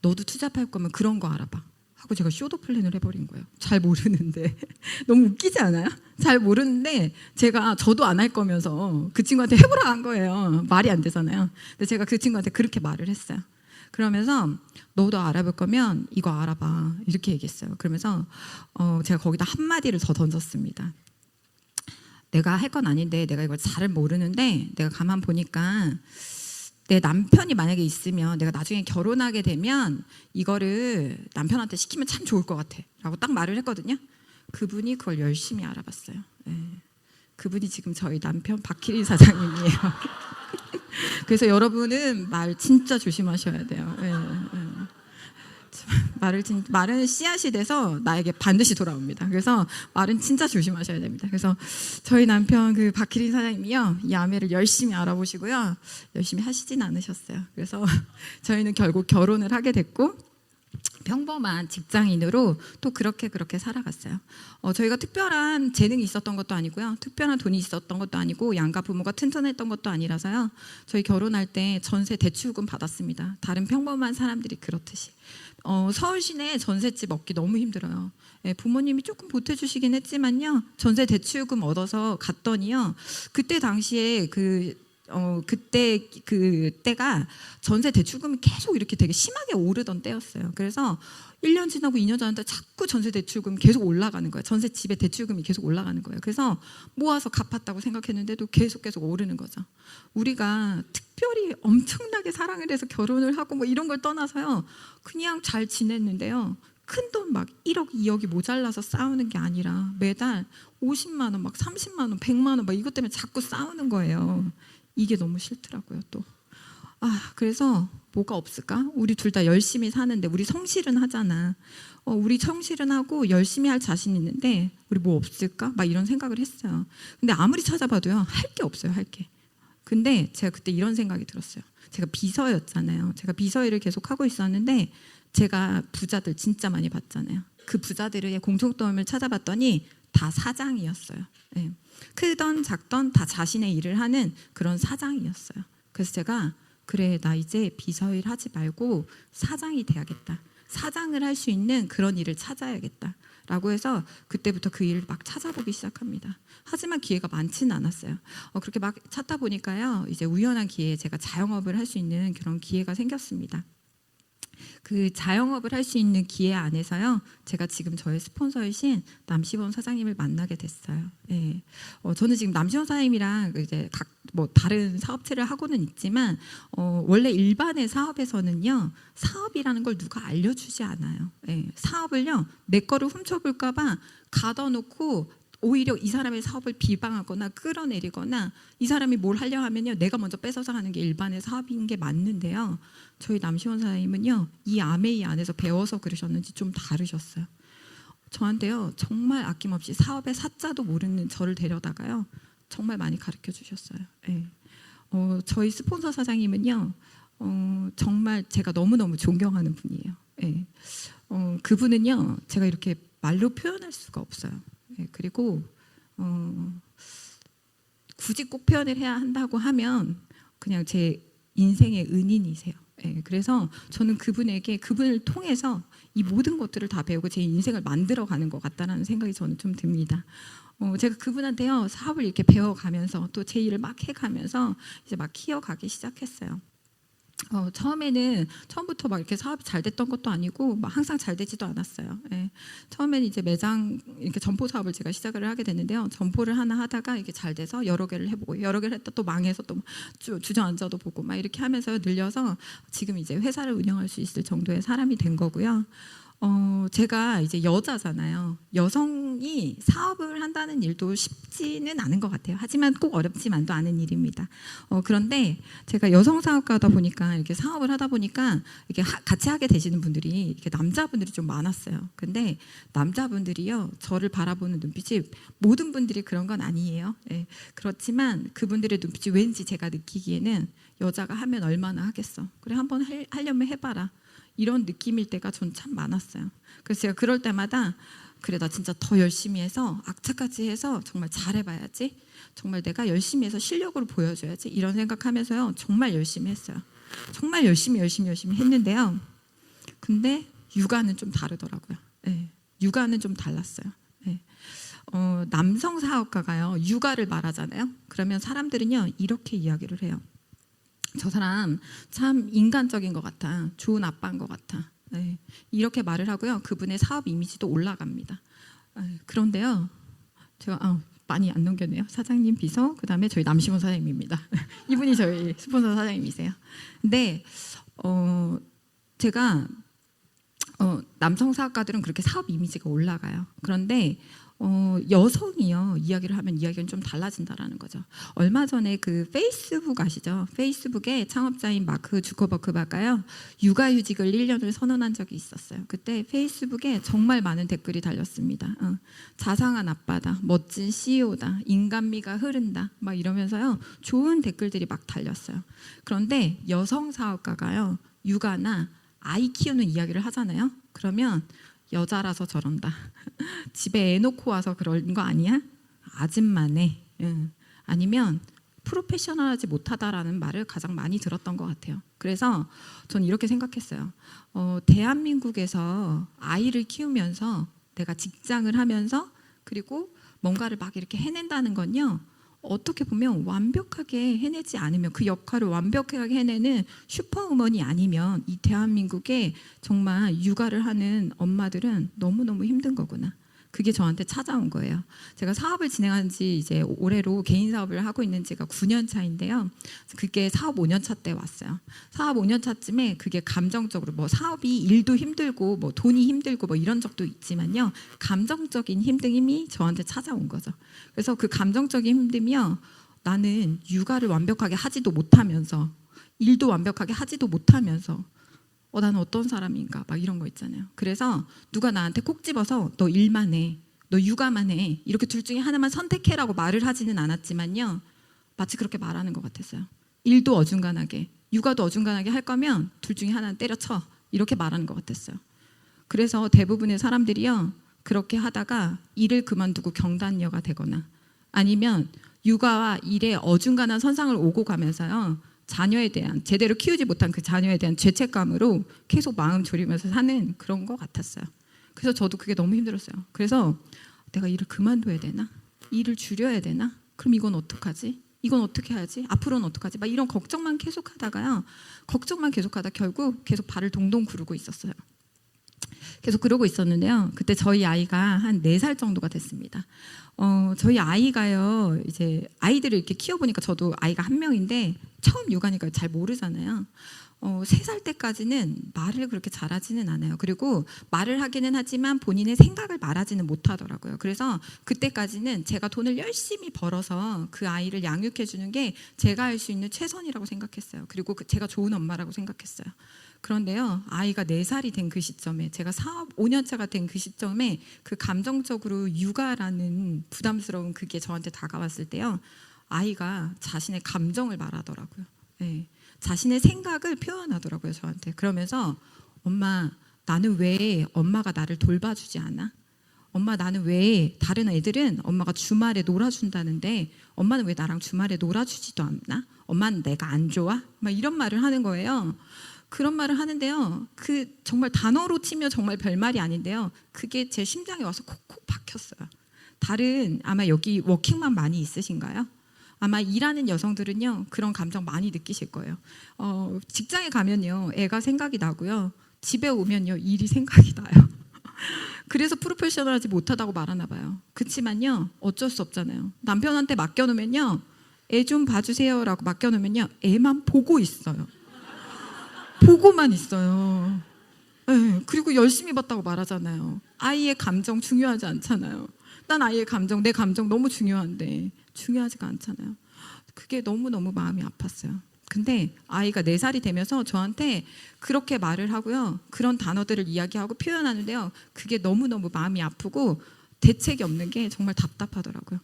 너도 투잡할 거면 그런 거 알아봐 하고 제가 쇼도 플랜을 해버린 거예요. 잘 모르는데 너무 웃기지 않아요? 잘 모르는데 제가 저도 안 할 거면서 그 친구한테 해보라 한 거예요. 말이 안 되잖아요. 근데 제가 그 친구한테 그렇게 말을 했어요. 그러면서 너도 알아볼 거면 이거 알아봐, 이렇게 얘기했어요. 그러면서 제가 거기다 한마디를 더 던졌습니다. 내가 할 건 아닌데 내가 이걸 잘 모르는데 내가 가만 보니까 내 남편이 만약에 있으면 내가 나중에 결혼하게 되면 이거를 남편한테 시키면 참 좋을 것 같아 라고 딱 말을 했거든요. 그분이 그걸 열심히 알아봤어요. 네. 그분이 지금 저희 남편 박희리 사장님이에요. 그래서 여러분은 말 진짜 조심하셔야 돼요. 네, 네. 말은 씨앗이 돼서 나에게 반드시 돌아옵니다. 그래서 말은 진짜 조심하셔야 됩니다. 그래서 저희 남편 그 박희린 사장님이요, 이 아메를 열심히 알아보시고요, 열심히 하시진 않으셨어요. 그래서 저희는 결국 결혼을 하게 됐고 평범한 직장인으로 또 그렇게 살아갔어요. 저희가 특별한 재능이 있었던 것도 아니고요, 특별한 돈이 있었던 것도 아니고 양가 부모가 튼튼했던 것도 아니라서요, 저희 결혼할 때 전세 대출금 받았습니다. 다른 평범한 사람들이 그렇듯이. 서울 시내 전셋집 얻기 너무 힘들어요. 예, 부모님이 조금 보태주시긴 했지만요, 전세 대출금 얻어서 갔더니요, 그때 당시에 그때가 전세 대출금이 계속 이렇게 되게 심하게 오르던 때였어요. 그래서 1년 지나고 2년 지났는데 자꾸 전세 대출금이 계속 올라가는 거예요. 전세 집의 대출금이 계속 올라가는 거예요. 그래서 모아서 갚았다고 생각했는데도 계속 오르는 거죠. 우리가 특별히 엄청나게 사랑을 해서 결혼을 하고 뭐 이런 걸 떠나서요, 그냥 잘 지냈는데요, 큰 돈 막 1억 1억, 2억이 모자라서 싸우는 게 아니라 매달 50만 원, 막 30만 원, 100만 원 막 이것 때문에 자꾸 싸우는 거예요. 이게 너무 싫더라고요, 또. 그래서 뭐가 없을까? 우리 둘 다 열심히 사는데 우리 성실은 하잖아. 우리 성실은 하고 열심히 할 자신 있는데 우리 뭐 없을까? 막 이런 생각을 했어요. 근데 아무리 찾아봐도요, 할 게 없어요, 할 게. 근데 제가 그때 이런 생각이 들었어요. 제가 비서였잖아요. 제가 비서 일을 계속 하고 있었는데 제가 부자들 진짜 많이 봤잖아요. 그 부자들의 공통점을 찾아봤더니 다 사장이었어요. 네. 크던 작던 다 자신의 일을 하는 그런 사장이었어요. 그래서 제가 그래, 나 이제 비서 일 하지 말고 사장이 돼야겠다. 사장을 할 수 있는 그런 일을 찾아야겠다 라고 해서 그때부터 그 일을 막 찾아보기 시작합니다. 하지만 기회가 많지는 않았어요. 그렇게 막 찾다 보니까요, 이제 우연한 기회에 제가 자영업을 할 수 있는 그런 기회가 생겼습니다. 그 자영업을 할 수 있는 기회 안에서요, 제가 지금 저의 스폰서이신 남시원 사장님을 만나게 됐어요. 예. 저는 지금 남시원 사장님이랑 이제 각 뭐 다른 사업체를 하고는 있지만 원래 일반의 사업에서는요, 사업이라는 걸 누가 알려주지 않아요. 예. 사업을요, 내 거를 훔쳐볼까봐 가둬놓고 오히려 이 사람의 사업을 비방하거나 끌어내리거나 이 사람이 뭘 하려 하면요, 내가 먼저 뺏어서 하는 게 일반의 사업인 게 맞는데요, 저희 남시원 사장님은요, 이 아메이 안에서 배워서 그러셨는지 좀 다르셨어요. 저한테요, 정말 아낌없이 사업의 사자도 모르는 저를 데려다가요, 정말 많이 가르쳐 주셨어요. 예. 저희 스폰서 사장님은요, 정말 제가 너무너무 존경하는 분이에요. 예. 그분은요, 제가 이렇게 말로 표현할 수가 없어요. 예. 그리고 굳이 꼭 표현을 해야 한다고 하면 그냥 제 인생의 은인이세요. 예. 그래서 저는 그분을 통해서 이 모든 것들을 다 배우고 제 인생을 만들어가는 것 같다는 생각이 저는 좀 듭니다. 제가 그분한테요, 사업을 이렇게 배워가면서 또 제 일을 막 해가면서 이제 막 키워가기 시작했어요. 처음부터 막 이렇게 사업이 잘 됐던 것도 아니고 막 항상 잘 되지도 않았어요. 예. 처음에는 이제 매장 이렇게 점포 사업을 제가 시작을 하게 됐는데요. 점포를 하나 하다가 이게 잘 돼서 여러 개를 해보고 여러 개를 했다 또 망해서 또 주저앉아도 보고 막 이렇게 하면서 늘려서 지금 이제 회사를 운영할 수 있을 정도의 사람이 된 거고요. 제가 이제 여자잖아요. 여성이 사업을 한다는 일도 쉽지는 않은 것 같아요. 하지만 꼭 어렵지만도 않은 일입니다. 그런데 제가 여성 사업가다 보니까 이렇게 사업을 하다 보니까 이렇게 같이 하게 되시는 분들이 이렇게 남자분들이 좀 많았어요. 근데 남자분들이요, 저를 바라보는 눈빛이 모든 분들이 그런 건 아니에요. 네. 그렇지만 그분들의 눈빛이 왠지 제가 느끼기에는 여자가 하면 얼마나 하겠어. 그래, 한번 하려면 해봐라. 이런 느낌일 때가 전 참 많았어요. 그래서 제가 그럴 때마다 그래, 나 진짜 더 열심히 해서 악착같이 해서 정말 잘해봐야지, 정말 내가 열심히 해서 실력으로 보여줘야지, 이런 생각하면서요, 정말 열심히 했어요. 정말 열심히 했는데요, 근데 육아는 좀 다르더라고요. 네, 육아는 좀 달랐어요. 네. 남성 사업가가요, 육아를 말하잖아요. 그러면 사람들은요, 이렇게 이야기를 해요. 저 사람 참 인간적인 것 같아, 좋은 아빠인 것 같아. 네. 이렇게 말을 하고요, 그분의 사업 이미지도 올라갑니다. 그런데요, 제가 많이 안 넘겼네요. 사장님, 비서, 그 다음에 저희 남시원 사장님입니다. 이분이 저희 스폰서 사장님이세요. 근데 제가 남성 사업가들은 그렇게 사업 이미지가 올라가요. 그런데 여성이요, 이야기를 하면 이야기는 좀 달라진다라는 거죠. 얼마 전에 그 페이스북 아시죠? 페이스북의 창업자인 마크 주커버그가요, 육아휴직을 1년을 선언한 적이 있었어요. 그때 페이스북에 정말 많은 댓글이 달렸습니다. 자상한 아빠다, 멋진 CEO다, 인간미가 흐른다, 막 이러면서요, 좋은 댓글들이 막 달렸어요. 그런데 여성 사업가가요, 육아나 아이 키우는 이야기를 하잖아요. 그러면 여자라서 저런다, 집에 애 놓고 와서 그런 거 아니야? 아줌마네. 아니면 프로페셔널하지 못하다라는 말을 가장 많이 들었던 것 같아요. 그래서 저는 이렇게 생각했어요. 대한민국에서 아이를 키우면서 내가 직장을 하면서 그리고 뭔가를 막 이렇게 해낸다는 건요, 어떻게 보면 완벽하게 해내지 않으면, 그 역할을 완벽하게 해내는 슈퍼우먼이 아니면 이 대한민국에 정말 육아를 하는 엄마들은 너무너무 힘든 거구나. 그게 저한테 찾아온 거예요. 제가 사업을 진행한 지 이제 올해로 개인 사업을 하고 있는 지가 9년 차인데요. 그게 사업 5년 차 때 왔어요. 사업 5년 차쯤에 그게 감정적으로 뭐 사업이 일도 힘들고 뭐 돈이 힘들고 뭐 이런 적도 있지만요. 감정적인 힘듦이 저한테 찾아온 거죠. 그래서 그 감정적인 힘듦이요. 나는 육아를 완벽하게 하지도 못하면서 일도 완벽하게 하지도 못하면서 나는 어떤 사람인가 막 이런 거 있잖아요. 그래서 누가 나한테 콕 집어서 너 일만 해, 너 육아만 해 이렇게 둘 중에 하나만 선택해라고 말을 하지는 않았지만요. 마치 그렇게 말하는 것 같았어요. 일도 어중간하게 육아도 어중간하게 할 거면 둘 중에 하나는 때려쳐 이렇게 말하는 것 같았어요. 그래서 대부분의 사람들이요. 그렇게 하다가 일을 그만두고 경단녀가 되거나 아니면 육아와 일에 어중간한 선상을 오고 가면서요. 자녀에 대한 제대로 키우지 못한 그 자녀에 대한 죄책감으로 계속 마음 졸이면서 사는 그런 것 같았어요. 그래서 저도 그게 너무 힘들었어요. 그래서 내가 일을 그만둬야 되나? 일을 줄여야 되나? 그럼 이건 어떡하지? 이건 어떻게 해야지? 앞으로는 어떡하지? 막 이런 걱정만 계속하다가요. 걱정만 계속하다 결국 계속 발을 동동 구르고 있었어요. 계속 그러고 있었는데요. 그때 저희 아이가 한 4살 정도가 됐습니다. 저희 아이가요, 이제 아이들을 이렇게 키워보니까 저도 아이가 한 명인데 처음 육아니까 잘 모르잖아요. 3살 때까지는 말을 그렇게 잘하지는 않아요. 그리고 말을 하기는 하지만 본인의 생각을 말하지는 못하더라고요. 그래서 그때까지는 제가 돈을 열심히 벌어서 그 아이를 양육해 주는 게 제가 할 수 있는 최선이라고 생각했어요. 그리고 제가 좋은 엄마라고 생각했어요. 그런데요, 아이가 4살이 된 그 시점에 제가 사업 5년 차가 된 그 시점에 그 감정적으로 육아라는 부담스러운 그게 저한테 다가왔을 때요, 아이가 자신의 감정을 말하더라고요. 네. 자신의 생각을 표현하더라고요, 저한테. 그러면서 엄마, 나는 왜 엄마가 나를 돌봐주지 않아? 엄마, 나는 왜 다른 애들은 엄마가 주말에 놀아준다는데 엄마는 왜 나랑 주말에 놀아주지도 않나? 엄마는 내가 안 좋아? 막 이런 말을 하는 거예요. 그런 말을 하는데요. 그 정말 단어로 치면 정말 별말이 아닌데요. 그게 제 심장에 와서 콕콕 박혔어요. 다른 아마 여기 워킹맘 많이 있으신가요? 아마 일하는 여성들은요. 그런 감정 많이 느끼실 거예요. 직장에 가면요. 애가 생각이 나고요. 집에 오면요. 일이 생각이 나요. 그래서 프로페셔널하지 못하다고 말하나 봐요. 그렇지만요. 어쩔 수 없잖아요. 남편한테 맡겨놓으면요. 애 좀 봐주세요라고 맡겨놓으면요. 애만 보고 있어요. 보고만 있어요. 네, 그리고 열심히 봤다고 말하잖아요. 아이의 감정 중요하지 않잖아요. 난 아이의 감정, 내 감정 너무 중요한데 중요하지가 않잖아요. 그게 너무너무 마음이 아팠어요. 근데 아이가 4살이 되면서 저한테 그렇게 말을 하고요. 그런 단어들을 이야기하고 표현하는데요. 그게 너무너무 마음이 아프고 대책이 없는 게 정말 답답하더라고요.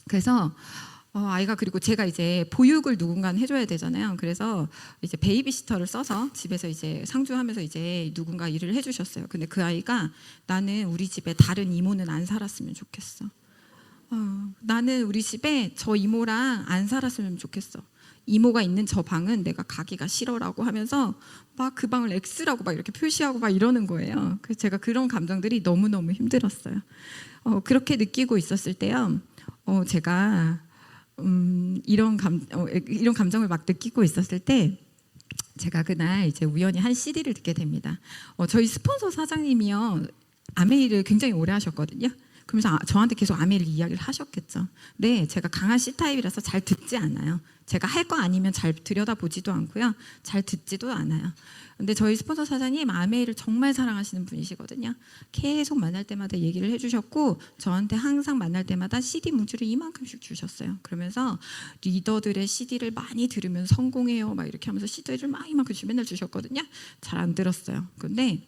그래서 아이가 그리고 제가 이제 보육을 누군가는 해줘야 되잖아요. 그래서 이제 베이비시터를 써서 집에서 이제 상주하면서 이제 누군가 일을 해주셨어요. 근데 그 아이가 나는 우리 집에 다른 이모는 안 살았으면 좋겠어. 나는 우리 집에 저 이모랑 안 살았으면 좋겠어. 이모가 있는 저 방은 내가 가기가 싫어라고 하면서 막 그 방을 X라고 막 이렇게 표시하고 막 이러는 거예요. 그래서 제가 그런 감정들이 너무너무 힘들었어요. 그렇게 느끼고 있었을 때요. 제가 이런 감정을 막 느끼고 있었을 때 제가 그날 이제 우연히 한 CD를 듣게 됩니다. 저희 스폰서 사장님이요. 아메이를 굉장히 오래 하셨거든요. 그러면서 저한테 계속 아메이를 이야기를 하셨겠죠. 네, 제가 강한 C타입이라서 잘 듣지 않아요. 제가 할 거 아니면 잘 들여다보지도 않고요. 잘 듣지도 않아요. 근데 저희 스폰서 사장님 아메이를 정말 사랑하시는 분이시거든요. 계속 만날 때마다 얘기를 해주셨고 저한테 항상 만날 때마다 CD 뭉치를 이만큼씩 주셨어요. 그러면서 리더들의 CD를 많이 들으면 성공해요. 막 이렇게 하면서 CD를 막 이만큼씩 맨날 주셨거든요. 잘 안 들었어요. 근데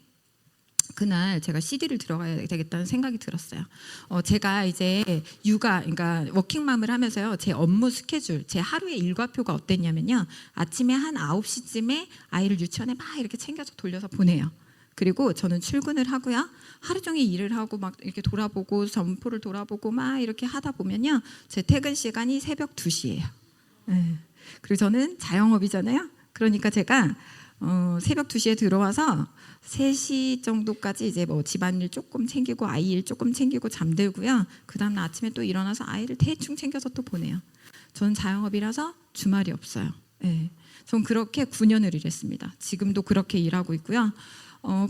그날 제가 CD를 들어가야 되겠다는 생각이 들었어요. 제가 이제 그러니까 워킹맘을 하면서요. 제 업무 스케줄, 제 하루의 일과표가 어땠냐면요. 아침에 한 9시쯤에 아이를 유치원에 막 이렇게 챙겨서 돌려서 보내요. 그리고 저는 출근을 하고요. 하루 종일 일을 하고 막 이렇게 돌아보고 점포를 돌아보고 막 이렇게 하다 보면요. 제 퇴근 시간이 새벽 2시예요. 네. 그리고 저는 자영업이잖아요. 그러니까 제가 새벽 2시에 들어와서 3시 정도까지 이제 뭐 집안일 조금 챙기고 아이 일 조금 챙기고 잠들고요. 그 다음날 아침에 또 일어나서 아이를 대충 챙겨서 또 보내요. 저는 자영업이라서 주말이 없어요. 예. 전 그렇게 9년을 일했습니다. 지금도 그렇게 일하고 있고요.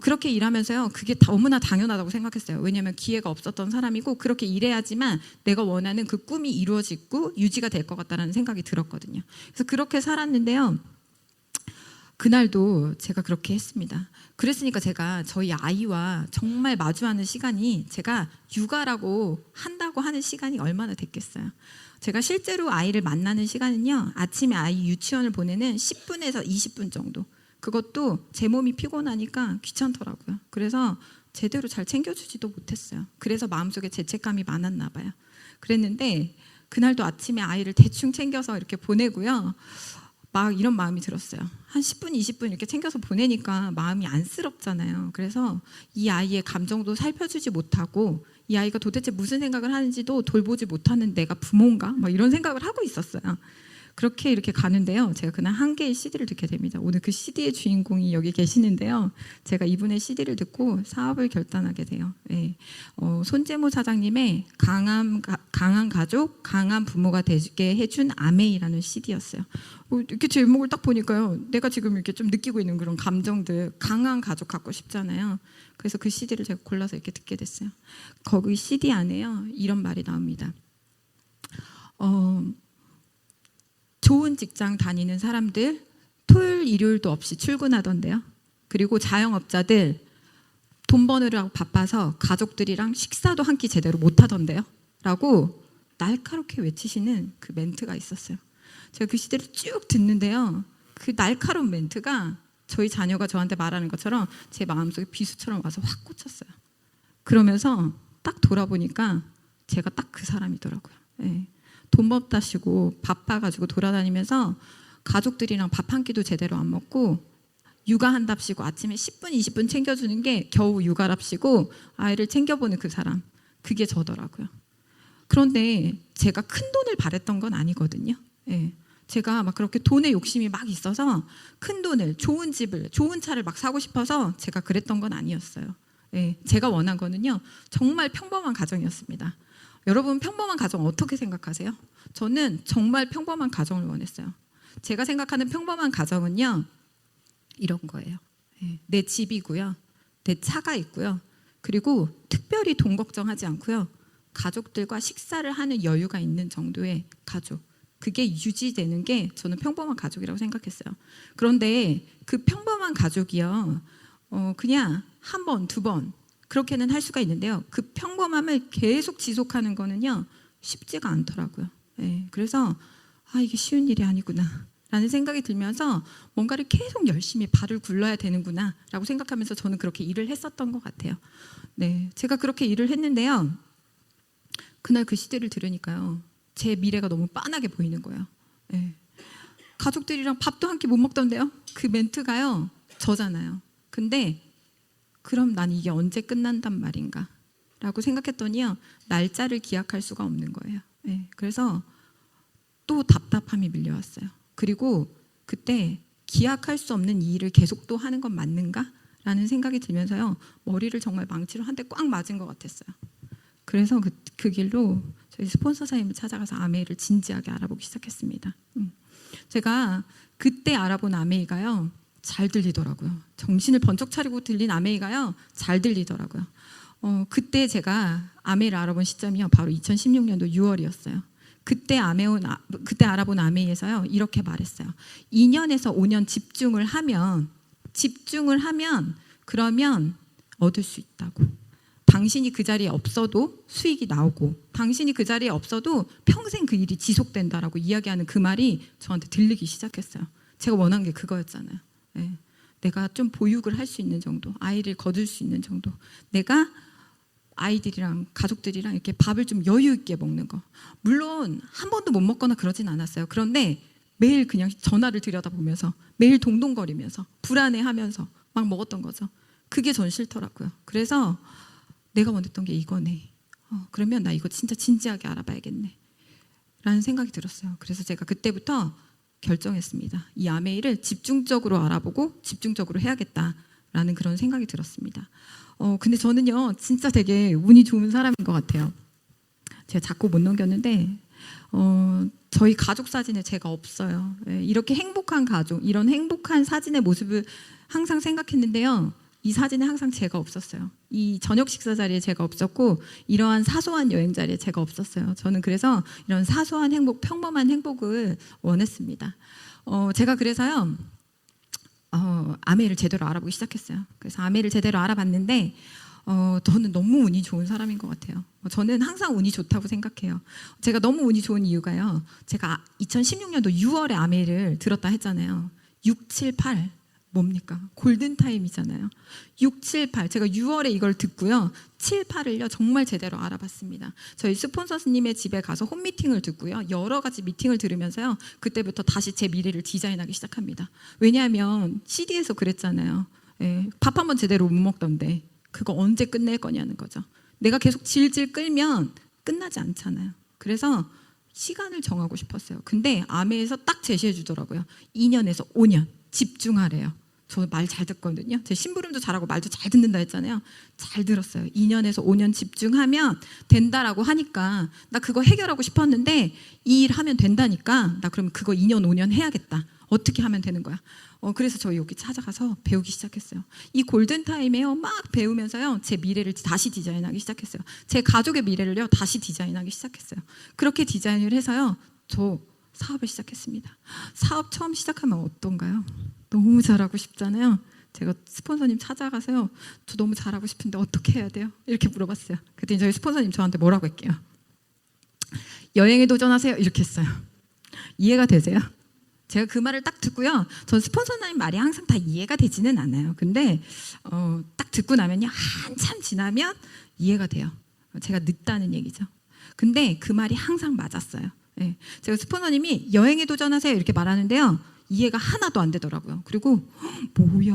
그렇게 일하면서요, 그게 너무나 당연하다고 생각했어요. 왜냐하면 기회가 없었던 사람이고 그렇게 일해야지만 내가 원하는 그 꿈이 이루어지고 유지가 될 것 같다는 생각이 들었거든요. 그래서 그렇게 살았는데요. 그날도 제가 그렇게 했습니다. 그랬으니까 제가 저희 아이와 정말 마주하는 시간이, 제가 육아라고 한다고 하는 시간이 얼마나 됐겠어요. 제가 실제로 아이를 만나는 시간은요, 아침에 아이 유치원을 보내는 10분에서 20분 정도. 그것도 제 몸이 피곤하니까 귀찮더라고요. 그래서 제대로 잘 챙겨주지도 못했어요. 그래서 마음속에 죄책감이 많았나 봐요. 그랬는데 그날도 아침에 아이를 대충 챙겨서 이렇게 보내고요. 막 이런 마음이 들었어요. 한 10분, 20분 이렇게 챙겨서 보내니까 마음이 안쓰럽잖아요. 그래서 이 아이의 감정도 살펴주지 못하고 이 아이가 도대체 무슨 생각을 하는지도 돌보지 못하는 내가 부모인가? 막 이런 생각을 하고 있었어요. 그렇게 이렇게 가는데요. 제가 그날 한 개의 CD를 듣게 됩니다. 오늘 그 CD의 주인공이 여기 계시는데요. 제가 이분의 CD를 듣고 사업을 결단하게 돼요. 예. 손재무 사장님의 강한 가족, 강한 부모가 되게 해준 아메이라는 CD였어요. 이렇게 제목을 딱 보니까요, 내가 지금 이렇게 좀 느끼고 있는 그런 감정들, 강한 가족 갖고 싶잖아요. 그래서 그 CD를 제가 골라서 이렇게 듣게 됐어요. 거기 CD 안에요, 이런 말이 나옵니다. 좋은 직장 다니는 사람들 토요일 일요일도 없이 출근하던데요. 그리고 자영업자들 돈 버느라고 바빠서 가족들이랑 식사도 한 끼 제대로 못 하던데요. 라고 날카롭게 외치시는 그 멘트가 있었어요. 제가 그 시대를 쭉 듣는데요. 그 날카로운 멘트가 저희 자녀가 저한테 말하는 것처럼 제 마음속에 비수처럼 와서 확 꽂혔어요. 그러면서 딱 돌아보니까 제가 딱 그 사람이더라고요. 네. 돈 벌다시고 바빠가지고 돌아다니면서 가족들이랑 밥 한 끼도 제대로 안 먹고 육아한답시고 아침에 10분, 20분 챙겨주는 게 겨우 육아랍시고 아이를 챙겨보는 그 사람, 그게 저더라고요. 그런데 제가 큰 돈을 바랬던 건 아니거든요. 예. 제가 막 그렇게 돈에 욕심이 막 있어서 큰 돈을, 좋은 집을, 좋은 차를 막 사고 싶어서 제가 그랬던 건 아니었어요. 예. 제가 원한 거는요, 정말 평범한 가정이었습니다. 여러분, 평범한 가정 어떻게 생각하세요? 저는 정말 평범한 가정을 원했어요. 제가 생각하는 평범한 가정은요, 이런 거예요. 내 집이고요, 내 차가 있고요, 그리고 특별히 돈 걱정하지 않고요, 가족들과 식사를 하는 여유가 있는 정도의 가족, 그게 유지되는 게 저는 평범한 가족이라고 생각했어요. 그런데 그 평범한 가족이요, 그냥 한 번, 두 번 그렇게는 할 수가 있는데요, 그 평범함을 계속 지속하는 거는요 쉽지가 않더라고요. 그래서 이게 쉬운 일이 아니구나 라는 생각이 들면서 뭔가를 계속 열심히 발을 굴러야 되는구나 라고 생각하면서 저는 그렇게 일을 했었던 것 같아요. 네, 제가 그렇게 일을 했는데요, 그날 그 시대를 들으니까요, 제 미래가 너무 빤하게 보이는 거예요. 가족들이랑 밥도 한 끼 못 먹던데요. 그 멘트가요 저잖아요. 근데 그럼 난 이게 언제 끝난단 말인가 라고 생각했더니요, 날짜를 기약할 수가 없는 거예요. 그래서 또 답답함이 밀려왔어요. 그리고 그때 기약할 수 없는 이 일을 계속 또 하는 건 맞는가? 라는 생각이 들면서요, 머리를 정말 망치로 한 대 꽉 맞은 것 같았어요. 그래서 그 길로 저희 스폰서사님을 찾아가서 아메이를 진지하게 알아보기 시작했습니다. 제가 그때 알아본 아메이가요, 잘 들리더라고요. 정신을 번쩍 차리고 들린 아메이가요, 잘 들리더라고요. 그때 제가 아메이를 알아본 시점이요, 바로 2016년도 6월이었어요. 그때 알아본 아메이에서요, 이렇게 말했어요. 2년에서 5년 집중을 하면 그러면 얻을 수 있다고. 당신이 그 자리에 없어도 수익이 나오고, 당신이 그 자리에 없어도 평생 그 일이 지속된다라고 이야기하는 그 말이 저한테 들리기 시작했어요. 제가 원한 게 그거였잖아요. 내가 좀 보육을 할 수 있는 정도, 아이를 거둘 수 있는 정도, 내가 아이들이랑 가족들이랑 이렇게 밥을 좀 여유 있게 먹는 거. 물론 한 번도 못 먹거나 그러진 않았어요. 그런데 매일 그냥 전화를 들여다보면서, 매일 동동거리면서, 불안해하면서 막 먹었던 거죠. 그게 전 싫더라고요. 그래서 내가 원했던 게 이거네. 그러면 나 이거 진짜 진지하게 알아봐야겠네 라는 생각이 들었어요. 그래서 제가 그때부터 결정했습니다. 이 아메이를 집중적으로 알아보고 집중적으로 해야겠다라는 그런 생각이 들었습니다. 근데 저는요, 진짜 되게 운이 좋은 사람인 것 같아요. 제가 자꾸 못 넘겼는데 저희 가족 사진에 제가 없어요. 예, 이렇게 행복한 가족, 이런 행복한 사진의 모습을 항상 생각했는데요. 이 사진에 항상 제가 없었어요. 이 저녁 식사 자리에 제가 없었고 이러한 사소한 여행 자리에 제가 없었어요. 저는 그래서 이런 사소한 행복, 평범한 행복을 원했습니다. 제가 그래서요. 아메를 제대로 알아보기 시작했어요. 그래서 아메를 제대로 알아봤는데 저는 너무 운이 좋은 사람인 것 같아요. 저는 항상 운이 좋다고 생각해요. 제가 너무 운이 좋은 이유가요. 제가 2016년도 6월에 아메를 들었다 했잖아요. 6, 7, 8 뭡니까? 골든타임이잖아요. 6, 7, 8 제가 6월에 이걸 듣고요. 7, 8을요 정말 제대로 알아봤습니다. 저희 스폰서님의 집에 가서 홈미팅을 듣고요. 여러 가지 미팅을 들으면서요. 그때부터 다시 제 미래를 디자인하기 시작합니다. 왜냐하면 CD에서 그랬잖아요. 예, 밥 한번 제대로 못 먹던데 그거 언제 끝낼 거냐는 거죠. 내가 계속 질질 끌면 끝나지 않잖아요. 그래서 시간을 정하고 싶었어요. 근데 아메에서 딱 제시해 주더라고요. 2년에서 5년 집중하래요. 저 말 잘 듣거든요. 제 심부름도 잘하고 말도 잘 듣는다 했잖아요. 잘 들었어요. 2년에서 5년 집중하면 된다라고 하니까 나 그거 해결하고 싶었는데 이 일 하면 된다니까 나 그러면 그거 2년 5년 해야겠다. 어떻게 하면 되는 거야? 그래서 저희 여기 찾아가서 배우기 시작했어요. 이 골든타임에요 막 배우면서요 제 미래를 다시 디자인하기 시작했어요. 제 가족의 미래를요 다시 디자인하기 시작했어요. 그렇게 디자인을 해서요 저 사업을 시작했습니다. 사업 처음 시작하면 어떤가요? 너무 잘하고 싶잖아요. 제가 스폰서님 찾아가서요 저 너무 잘하고 싶은데 어떻게 해야 돼요? 이렇게 물어봤어요. 그랬더니 저희 스폰서님 저한테 뭐라고 할게요? 여행에 도전하세요 이렇게 했어요. 이해가 되세요? 제가 그 말을 딱 듣고요. 전 스폰서님 말이 항상 다 이해가 되지는 않아요. 근데 딱 듣고 나면요. 한참 지나면 이해가 돼요. 제가 늦다는 얘기죠. 근데 그 말이 항상 맞았어요. 네. 제가 스폰서님이 여행에 도전하세요 이렇게 말하는데요. 이해가 하나도 안 되더라고요. 그리고 뭐야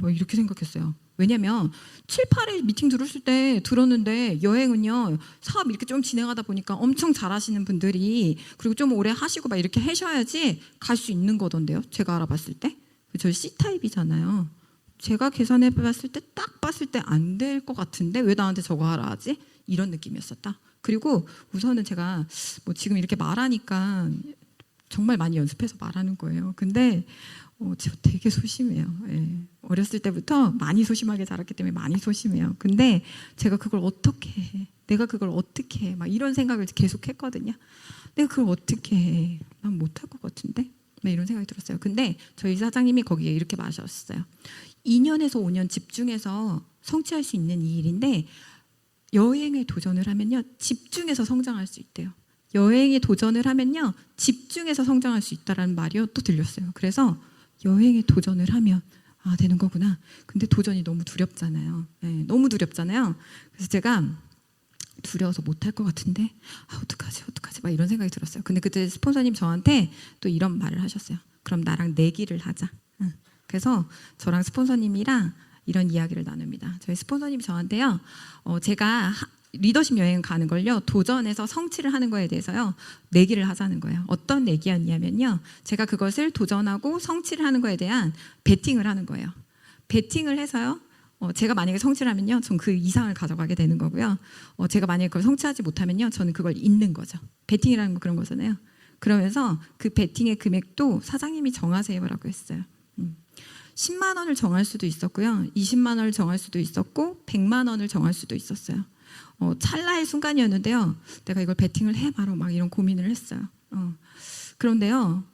막 이렇게 생각했어요. 왜냐면 7, 8회 미팅 들었을 때 들었는데 여행은요 사업 이렇게 좀 진행하다 보니까 엄청 잘하시는 분들이 그리고 좀 오래 하시고 막 이렇게 하셔야지 갈 수 있는 거던데요. 제가 알아봤을 때 저 C타입이잖아요. 제가 계산해 봤을 때 딱 봤을 때 안 될 것 같은데 왜 나한테 저거 하라 하지? 이런 느낌이었었다. 그리고 우선은 제가 뭐 지금 이렇게 말하니까 정말 많이 연습해서 말하는 거예요. 근데 저 되게 소심해요. 예. 어렸을 때부터 많이 소심하게 자랐기 때문에 많이 소심해요. 근데 제가 그걸 어떻게 해? 내가 그걸 어떻게 해? 막 이런 생각을 계속 했거든요. 내가 그걸 어떻게 해? 난 못할 것 같은데? 막 이런 생각이 들었어요. 근데 저희 사장님이 거기에 이렇게 말하셨어요. 2년에서 5년 집중해서 성취할 수 있는 이 일인데 여행에 도전을 하면요. 집중해서 성장할 수 있대요. 여행에 도전을 하면요. 집중해서 성장할 수 있다라는 말이요. 또 들렸어요. 그래서 여행에 도전을 하면 되는 거구나. 근데 도전이 너무 두렵잖아요. 네, 너무 두렵잖아요. 그래서 제가 두려워서 못할 것 같은데 어떡하지 막 이런 생각이 들었어요. 근데 그때 스폰서님 저한테 또 이런 말을 하셨어요. 그럼 나랑 내기를 하자. 그래서 저랑 스폰서님이랑 이런 이야기를 나눕니다. 저희 스폰서님이 저한테요. 제가 리더십 여행 가는 걸요. 도전해서 성취를 하는 거에 대해서요. 내기를 하자는 거예요. 어떤 내기였냐면요. 제가 그것을 도전하고 성취를 하는 거에 대한 베팅을 하는 거예요. 베팅을 해서요. 제가 만약에 성취를 하면요. 전 그 이상을 가져가게 되는 거고요. 제가 만약에 그걸 성취하지 못하면요. 저는 그걸 잃는 거죠. 베팅이라는 거 그런 거잖아요. 그러면서 그 베팅의 금액도 사장님이 정하세요라고 했어요. 10만 원을 정할 수도 있었고요. 20만 원을 정할 수도 있었고 100만 원을 정할 수도 있었어요. 찰나의 순간이었는데요. 내가 이걸 베팅을 해 바로 막 이런 고민을 했어요. 그런데요.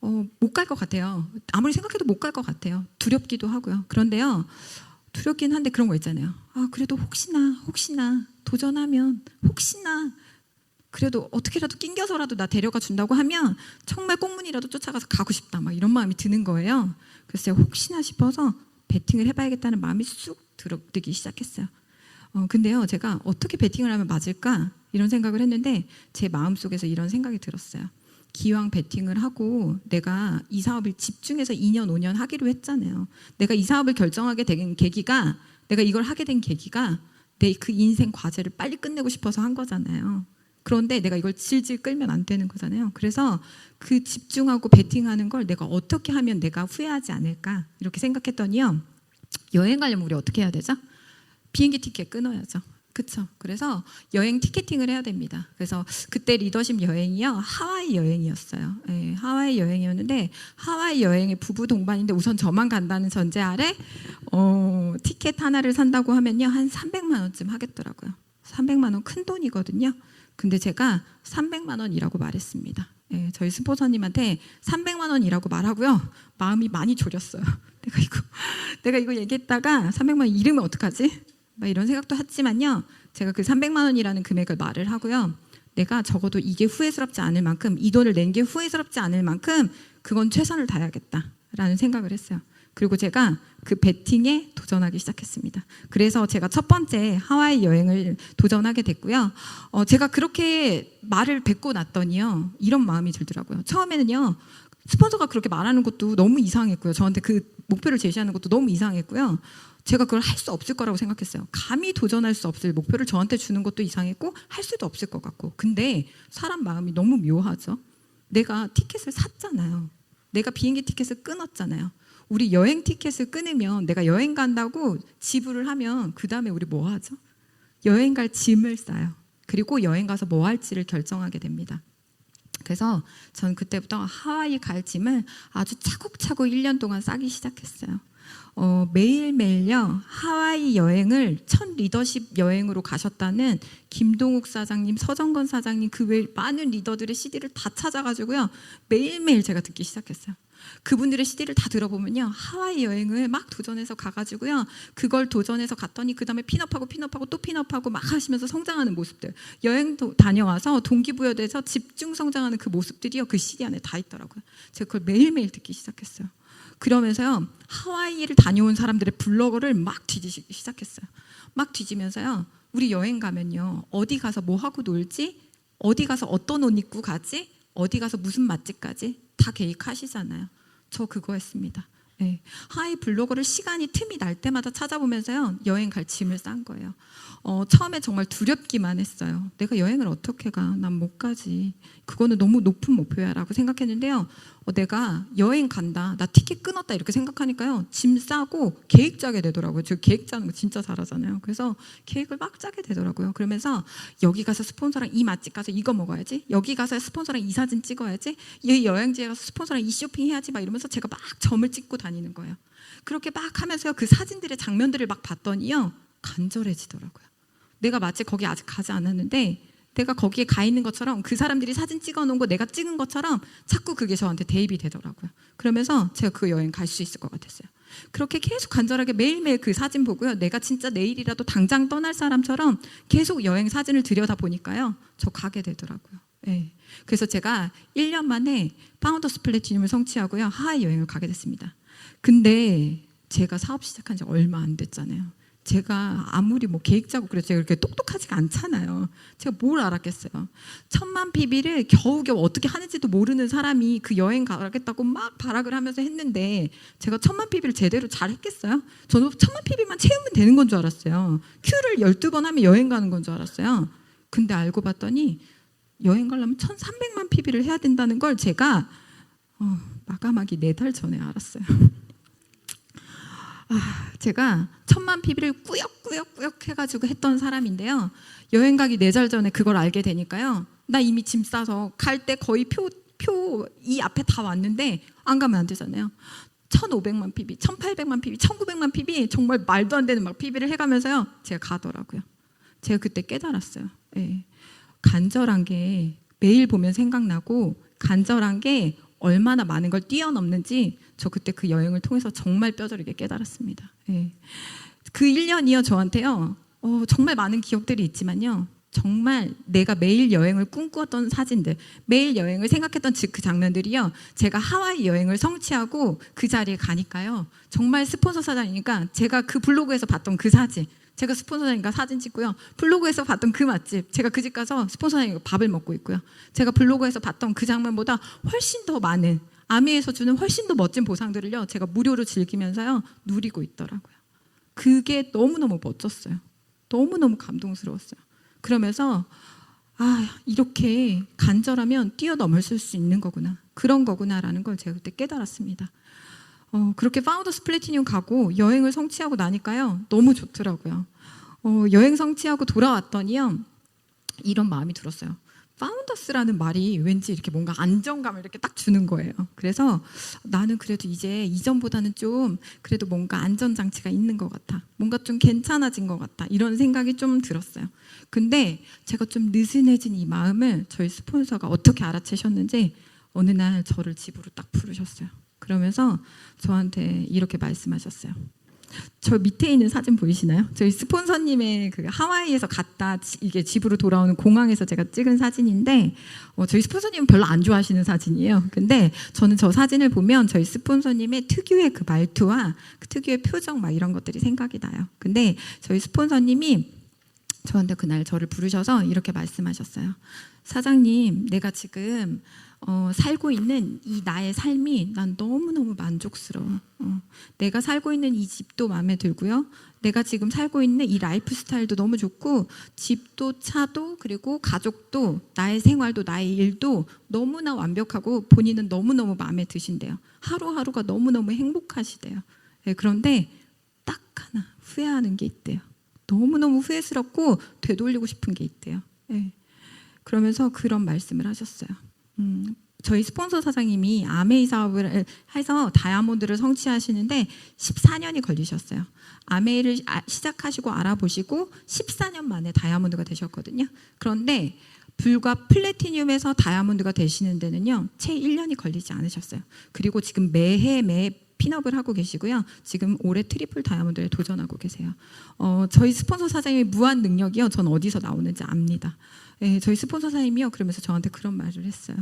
못 갈 것 같아요. 아무리 생각해도 못 갈 것 같아요. 두렵기도 하고요. 그런데요. 두렵긴 한데 그런 거 있잖아요. 그래도 혹시나 도전하면 혹시나 그래도 어떻게라도 낑겨서라도 나 데려가 준다고 하면 정말 꽁무니라도 쫓아가서 가고 싶다 막 이런 마음이 드는 거예요. 그래서 제가 혹시나 싶어서 베팅을 해봐야겠다는 마음이 쑥 들기 시작했어요. 근데요 제가 어떻게 베팅을 하면 맞을까 이런 생각을 했는데 제 마음속에서 이런 생각이 들었어요. 기왕 베팅을 하고 내가 이 사업을 집중해서 2년 5년 하기로 했잖아요. 내가 이 사업을 결정하게 된 계기가 내가 이걸 하게 된 계기가 내 그 인생 과제를 빨리 끝내고 싶어서 한 거잖아요. 그런데 내가 이걸 질질 끌면 안 되는 거잖아요. 그래서 그 집중하고 베팅하는 걸 내가 어떻게 하면 내가 후회하지 않을까 이렇게 생각했더니요. 여행 가려면 우리 어떻게 해야 되죠? 비행기 티켓 끊어야죠. 그쵸. 그래서 여행 티켓팅을 해야 됩니다. 그래서 그때 리더십 여행이요, 하와이 여행이었어요. 예, 하와이 여행이었는데, 하와이 여행에 부부 동반인데 우선 저만 간다는 전제 아래 티켓 하나를 산다고 하면요 한 300만 원쯤 하겠더라고요. 300만 원 큰 돈이거든요. 근데 제가 300만 원이라고 말했습니다. 예, 저희 스폰서님한테 300만 원이라고 말하고요, 마음이 많이 졸였어요. 내가 이거 얘기했다가 300만 원 잃으면 어떡하지? 막 이런 생각도 했지만요, 제가 그 300만 원이라는 금액을 말을 하고요, 내가 적어도 이게 후회스럽지 않을 만큼, 이 돈을 낸 게 후회스럽지 않을 만큼 그건 최선을 다해야겠다라는 생각을 했어요. 그리고 제가 그 베팅에 도전하기 시작했습니다. 그래서 제가 첫 번째 하와이 여행을 도전하게 됐고요. 제가 그렇게 말을 뱉고 났더니요, 이런 마음이 들더라고요. 처음에는요, 스폰서가 그렇게 말하는 것도 너무 이상했고요. 저한테 그 목표를 제시하는 것도 너무 이상했고요. 제가 그걸 할 수 없을 거라고 생각했어요. 감히 도전할 수 없을 목표를 저한테 주는 것도 이상했고, 할 수도 없을 것 같고. 근데 사람 마음이 너무 묘하죠. 내가 티켓을 샀잖아요. 내가 비행기 티켓을 끊었잖아요. 우리 여행 티켓을 끊으면, 내가 여행 간다고 지불을 하면 그 다음에 우리 뭐 하죠? 여행 갈 짐을 싸요. 그리고 여행 가서 뭐 할지를 결정하게 됩니다. 그래서 전 그때부터 하와이 갈 짐을 아주 차곡차곡 1년 동안 싸기 시작했어요. 매일매일요, 하와이 여행을 첫 리더십 여행으로 가셨다는 김동욱 사장님, 서정건 사장님, 그 외 많은 리더들의 CD를 다 찾아가지고요, 매일매일 제가 듣기 시작했어요. 그분들의 CD를 다 들어보면요, 하와이 여행을 막 도전해서 가가지고요, 그걸 도전해서 갔더니 그 다음에 핀업하고 또 핀업하고 막 하시면서 성장하는 모습들, 여행도 다녀와서 동기부여돼서 집중 성장하는 그 모습들이요, 그 CD 안에 다 있더라고요. 제가 그걸 매일매일 듣기 시작했어요. 그러면서요, 하와이를 다녀온 사람들의 블로거를 막 뒤지기 시작했어요. 막 뒤지면서요, 우리 여행 가면요, 어디 가서 뭐 하고 놀지, 어디 가서 어떤 옷 입고 가지, 어디 가서 무슨 맛집 가지 다 계획하시잖아요. 저 그거 했습니다. 네. 하와이 블로거를 시간이 틈이 날 때마다 찾아보면서요, 여행 갈 짐을 싼 거예요. 처음에 정말 두렵기만 했어요. 내가 여행을 어떻게 가? 난 못 가지. 그거는 너무 높은 목표야 라고 생각했는데요, 내가 여행 간다, 나 티켓 끊었다 이렇게 생각하니까요, 짐 싸고 계획 짜게 되더라고요. 저 계획 짜는 거 진짜 잘하잖아요. 그래서 계획을 막 짜게 되더라고요. 그러면서 여기 가서 스폰서랑 이 맛집 가서 이거 먹어야지, 여기 가서 스폰서랑 이 사진 찍어야지, 이 여행지에 가서 스폰서랑 이 쇼핑 해야지, 막 이러면서 제가 막 점을 찍고 다니는 거예요. 그렇게 막 하면서 그 사진들의 장면들을 막 봤더니요, 간절해지더라고요. 내가 마치 거기 아직 가지 않았는데 내가 거기에 가 있는 것처럼, 그 사람들이 사진 찍어 놓은 거 내가 찍은 것처럼 자꾸 그게 저한테 대입이 되더라고요. 그러면서 제가 그 여행 갈 수 있을 것 같았어요. 그렇게 계속 간절하게 매일매일 그 사진 보고요, 내가 진짜 내일이라도 당장 떠날 사람처럼 계속 여행 사진을 들여다보니까요, 저 가게 되더라고요. 네. 그래서 제가 1년 만에 파운더스 플래티늄을 성취하고요, 하와이 여행을 가게 됐습니다. 근데 제가 사업 시작한 지 얼마 안 됐잖아요. 제가 아무리 뭐 계획 짜고 그래서 제가 그렇게 똑똑하지가 않잖아요. 제가 뭘 알았겠어요. 1000만 PB를 겨우겨우 어떻게 하는지도 모르는 사람이 그 여행 가겠다고 막 발악을 하면서 했는데, 제가 1000만 PB를 제대로 잘 했겠어요? 저는 1000만 PB만 채우면 되는 건 줄 알았어요. 큐를 12번 하면 여행 가는 건 줄 알았어요. 근데 알고 봤더니 여행 가려면 1300만 PB를 해야 된다는 걸 제가 마감하기 4달 전에 알았어요. 제가 1000만 PB를 꾸역꾸역 해가지고 했던 사람인데요, 여행 가기 4달 전에 그걸 알게 되니까요, 나 이미 짐 싸서 갈 때 거의 표 이 앞에 다 왔는데 안 가면 안 되잖아요. 1500만 PB, 1800만 PB, 1900만 PB, 정말 말도 안 되는 막 PB를 해가면서요, 제가 가더라고요. 제가 그때 깨달았어요. 네. 간절한 게 매일 보면 생각나고, 간절한 게 얼마나 많은 걸 뛰어넘는지 저 그때 그 여행을 통해서 정말 뼈저리게 깨달았습니다. 네. 그 1년이요, 저한테요, 정말 많은 기억들이 있지만요, 정말 내가 매일 여행을 꿈꾸었던 사진들, 매일 여행을 생각했던 그 장면들이요, 제가 하와이 여행을 성취하고 그 자리에 가니까요, 정말 스폰서 사장이니까 제가 그 블로그에서 봤던 그 사진, 제가 스폰서니까 사진 찍고요, 블로그에서 봤던 그 맛집, 제가 그 집 가서 스폰서니까 밥을 먹고 있고요, 제가 블로그에서 봤던 그 장면보다 훨씬 더 많은, 아미에서 주는 훨씬 더 멋진 보상들을요, 제가 무료로 즐기면서요 누리고 있더라고요. 그게 너무너무 멋졌어요. 너무너무 감동스러웠어요. 그러면서 이렇게 간절하면 뛰어넘을 수 있는 거구나, 그런 거구나라는 걸 제가 그때 깨달았습니다. 그렇게 파운더스 플래티늄 가고 여행을 성취하고 나니까요, 너무 좋더라고요. 여행 성취하고 돌아왔더니요, 이런 마음이 들었어요. 파운더스라는 말이 왠지 이렇게 뭔가 안정감을 이렇게 딱 주는 거예요. 그래서 나는 그래도 이제 이전보다는 좀 그래도 뭔가 안전장치가 있는 것 같아. 뭔가 좀 괜찮아진 것 같다. 이런 생각이 좀 들었어요. 근데 제가 좀 느슨해진 이 마음을 저희 스폰서가 어떻게 알아채셨는지 어느 날 저를 집으로 딱 부르셨어요. 그러면서 저한테 이렇게 말씀하셨어요. 저 밑에 있는 사진 보이시나요? 저희 스폰서님의 그 하와이에서 갔다 이게 집으로 돌아오는 공항에서 제가 찍은 사진인데, 저희 스폰서님은 별로 안 좋아하시는 사진이에요. 근데 저는 저 사진을 보면 저희 스폰서님의 특유의 그 말투와 그 특유의 표정 막 이런 것들이 생각이 나요. 근데 저희 스폰서님이 저한테 그날 저를 부르셔서 이렇게 말씀하셨어요. 사장님, 내가 지금 살고 있는 이 나의 삶이 난 너무너무 만족스러워. 내가 살고 있는 이 집도 마음에 들고요. 내가 지금 살고 있는 이 라이프 스타일도 너무 좋고, 집도 차도 그리고 가족도 나의 생활도 나의 일도 너무나 완벽하고 본인은 너무너무 마음에 드신대요. 하루하루가 너무너무 행복하시대요. 네, 그런데 딱 하나 후회하는 게 있대요. 너무너무 후회스럽고 되돌리고 싶은 게 있대요. 네. 그러면서 그런 말씀을 하셨어요. 저희 스폰서 사장님이 아메이 사업을 해서 다이아몬드를 성취하시는데 14년이 걸리셨어요. 아메이를 시작하시고 알아보시고 14년 만에 다이아몬드가 되셨거든요. 그런데 불과 플래티늄에서 다이아몬드가 되시는 데는요, 채 1년이 걸리지 않으셨어요. 그리고 지금 매해 핀업을 하고 계시고요. 지금 올해 트리플 다이아몬드에 도전하고 계세요. 저희 스폰서 사장님의 무한 능력이요, 전 어디서 나오는지 압니다. 네, 저희 스폰서 사장님이요, 그러면서 저한테 그런 말을 했어요.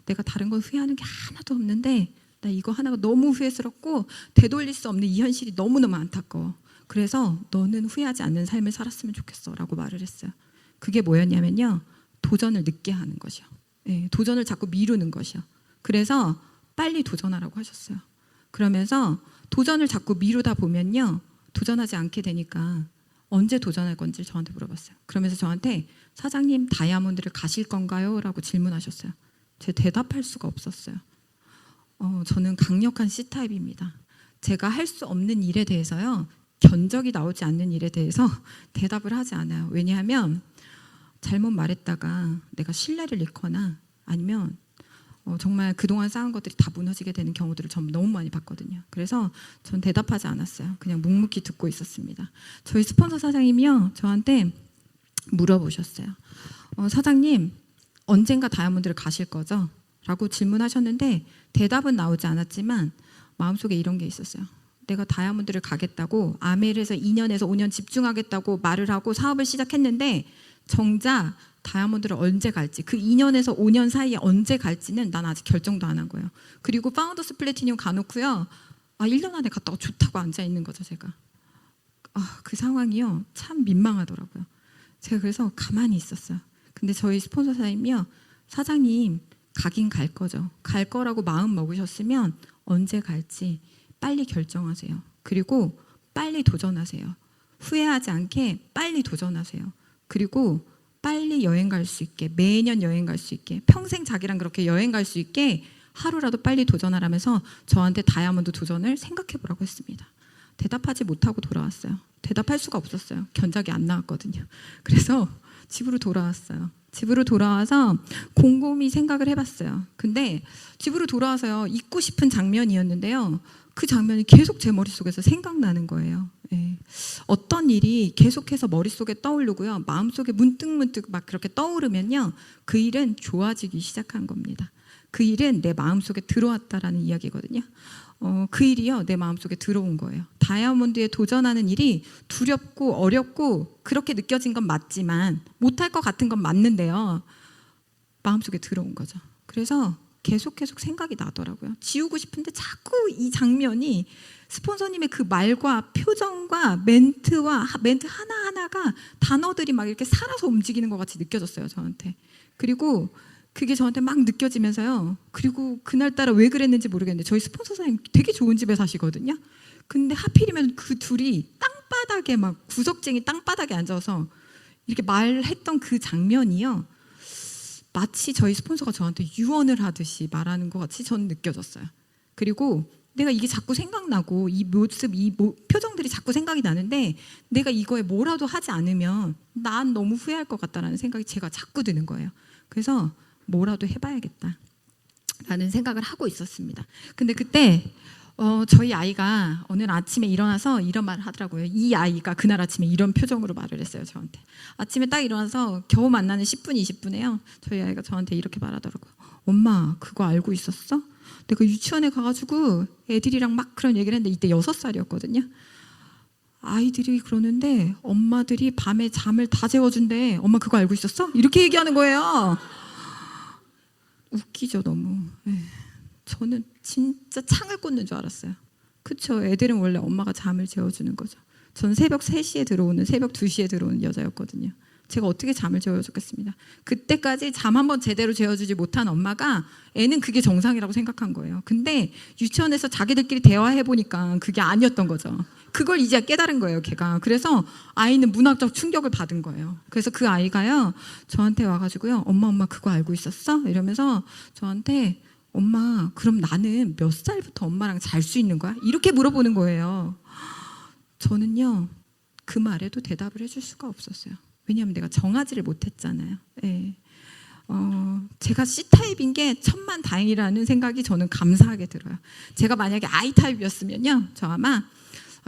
내가 다른 건 후회하는 게 하나도 없는데 나 이거 하나가 너무 후회스럽고 되돌릴 수 없는 이 현실이 너무너무 안타까워. 그래서 너는 후회하지 않는 삶을 살았으면 좋겠어 라고 말을 했어요. 그게 뭐였냐면요, 도전을 늦게 하는 것이요. 네, 도전을 자꾸 미루는 것이요. 그래서 빨리 도전하라고 하셨어요. 그러면서 도전을 자꾸 미루다 보면요, 도전하지 않게 되니까 언제 도전할 건지 저한테 물어봤어요. 그러면서 저한테 사장님 다이아몬드를 가실 건가요? 라고 질문하셨어요. 제가 대답할 수가 없었어요. 저는 강력한 C타입입니다. 제가 할 수 없는 일에 대해서요, 견적이 나오지 않는 일에 대해서 대답을 하지 않아요. 왜냐하면 잘못 말했다가 내가 신뢰를 잃거나 아니면 정말 그동안 쌓은 것들이 다 무너지게 되는 경우들을 전 너무 많이 봤거든요. 그래서 전 대답하지 않았어요. 그냥 묵묵히 듣고 있었습니다. 저희 스폰서 사장님이요, 저한테 물어보셨어요. 사장님, 언젠가 다이아몬드를 가실 거죠? 라고 질문하셨는데 대답은 나오지 않았지만 마음속에 이런 게 있었어요. 내가 다이아몬드를 가겠다고 아메리에서 2년에서 5년 집중하겠다고 말을 하고 사업을 시작했는데 정작 다이아몬드를 언제 갈지, 그 2년에서 5년 사이에 언제 갈지는 난 아직 결정도 안 한 거예요. 그리고 파운더스 플래티늄 가놓고요, 1년 안에 갔다가 좋다고 앉아 있는 거죠. 제가 그 상황이요, 참 민망하더라고요. 제가 그래서 가만히 있었어요. 근데 저희 스폰서 사장님이요, 사장님 가긴 갈 거죠. 갈 거라고 마음 먹으셨으면 언제 갈지 빨리 결정하세요. 그리고 빨리 도전하세요. 후회하지 않게 빨리 도전하세요. 그리고 빨리 여행 갈 수 있게, 매년 여행 갈 수 있게, 평생 자기랑 그렇게 여행 갈 수 있게 하루라도 빨리 도전하라면서 저한테 다이아몬드 도전을 생각해 보라고 했습니다. 대답하지 못하고 돌아왔어요. 대답할 수가 없었어요. 견적이 안 나왔거든요. 그래서 집으로 돌아왔어요. 집으로 돌아와서 곰곰이 생각을 해봤어요. 근데 집으로 돌아와서요, 잊고 싶은 장면이었는데요, 그 장면이 계속 제 머릿속에서 생각나는 거예요. 예. 어떤 일이 계속해서 머릿속에 떠오르고요, 마음속에 문득문득 막 그렇게 떠오르면요, 그 일은 좋아지기 시작한 겁니다. 그 일은 내 마음속에 들어왔다라는 이야기거든요. 그 일이요, 내 마음속에 들어온 거예요. 다이아몬드에 도전하는 일이 두렵고 어렵고 그렇게 느껴진 건 맞지만 못할 것 같은 건 맞는데요, 마음속에 들어온 거죠. 그래서 계속 생각이 나더라고요. 지우고 싶은데 자꾸 이 장면이, 스폰서님의 그 말과 표정과 멘트 하나하나가 단어들이 막 이렇게 살아서 움직이는 것 같이 느껴졌어요, 저한테. 그리고 그게 저한테 막 느껴지면서요, 그리고 그날따라 왜 그랬는지 모르겠는데 저희 스폰서 사장님 되게 좋은 집에 사시거든요. 근데 하필이면 그 둘이 땅바닥에 막 구석쟁이 땅바닥에 앉아서 이렇게 말했던 그 장면이요, 마치 저희 스폰서가 저한테 유언을 하듯이 말하는 것 같이 저는 느껴졌어요. 그리고 내가 이게 자꾸 생각나고 이 모습, 표정들이 자꾸 생각이 나는데 내가 이거에 뭐라도 하지 않으면 난 너무 후회할 것 같다라는 생각이 제가 자꾸 드는 거예요. 그래서 뭐라도 해봐야겠다 라는 생각을 하고 있었습니다. 근데 그때 저희 아이가 오늘 아침에 일어나서 이런 말을 하더라고요. 이 아이가 그날 아침에 이런 표정으로 말을 했어요. 저한테. 아침에 딱 일어나서 겨우 만나는 10분, 20분에요. 저희 아이가 저한테 이렇게 말하더라고요. 엄마, 그거 알고 있었어? 내가 유치원에 가가지고 애들이랑 막 그런 얘기를 했는데 이때 6살이었거든요. 아이들이 그러는데 엄마들이 밤에 잠을 다 재워준대. 엄마 그거 알고 있었어? 이렇게 얘기하는 거예요. 웃기죠, 너무. 저는 진짜 창을 꽂는 줄 알았어요. 그쵸? 애들은 원래 엄마가 잠을 재워주는 거죠. 저는 새벽 3시에 들어오는, 새벽 2시에 들어오는 여자였거든요. 제가 어떻게 잠을 재워줬겠습니다. 그때까지 잠 한번 제대로 재워주지 못한 엄마가 애는 그게 정상이라고 생각한 거예요. 근데 유치원에서 자기들끼리 대화해보니까 그게 아니었던 거죠. 그걸 이제 깨달은 거예요, 걔가. 그래서 아이는 문학적 충격을 받은 거예요. 그래서 그 아이가요, 저한테 와가지고요, 엄마 그거 알고 있었어? 이러면서 저한테 엄마, 그럼 나는 몇 살부터 엄마랑 잘 수 있는 거야? 이렇게 물어보는 거예요. 저는요, 그 말에도 대답을 해줄 수가 없었어요. 왜냐하면 내가 정하지를 못했잖아요. 네. 제가 C타입인 게 천만 다행이라는 생각이 저는 감사하게 들어요. 제가 만약에 I타입이었으면요, 저 아마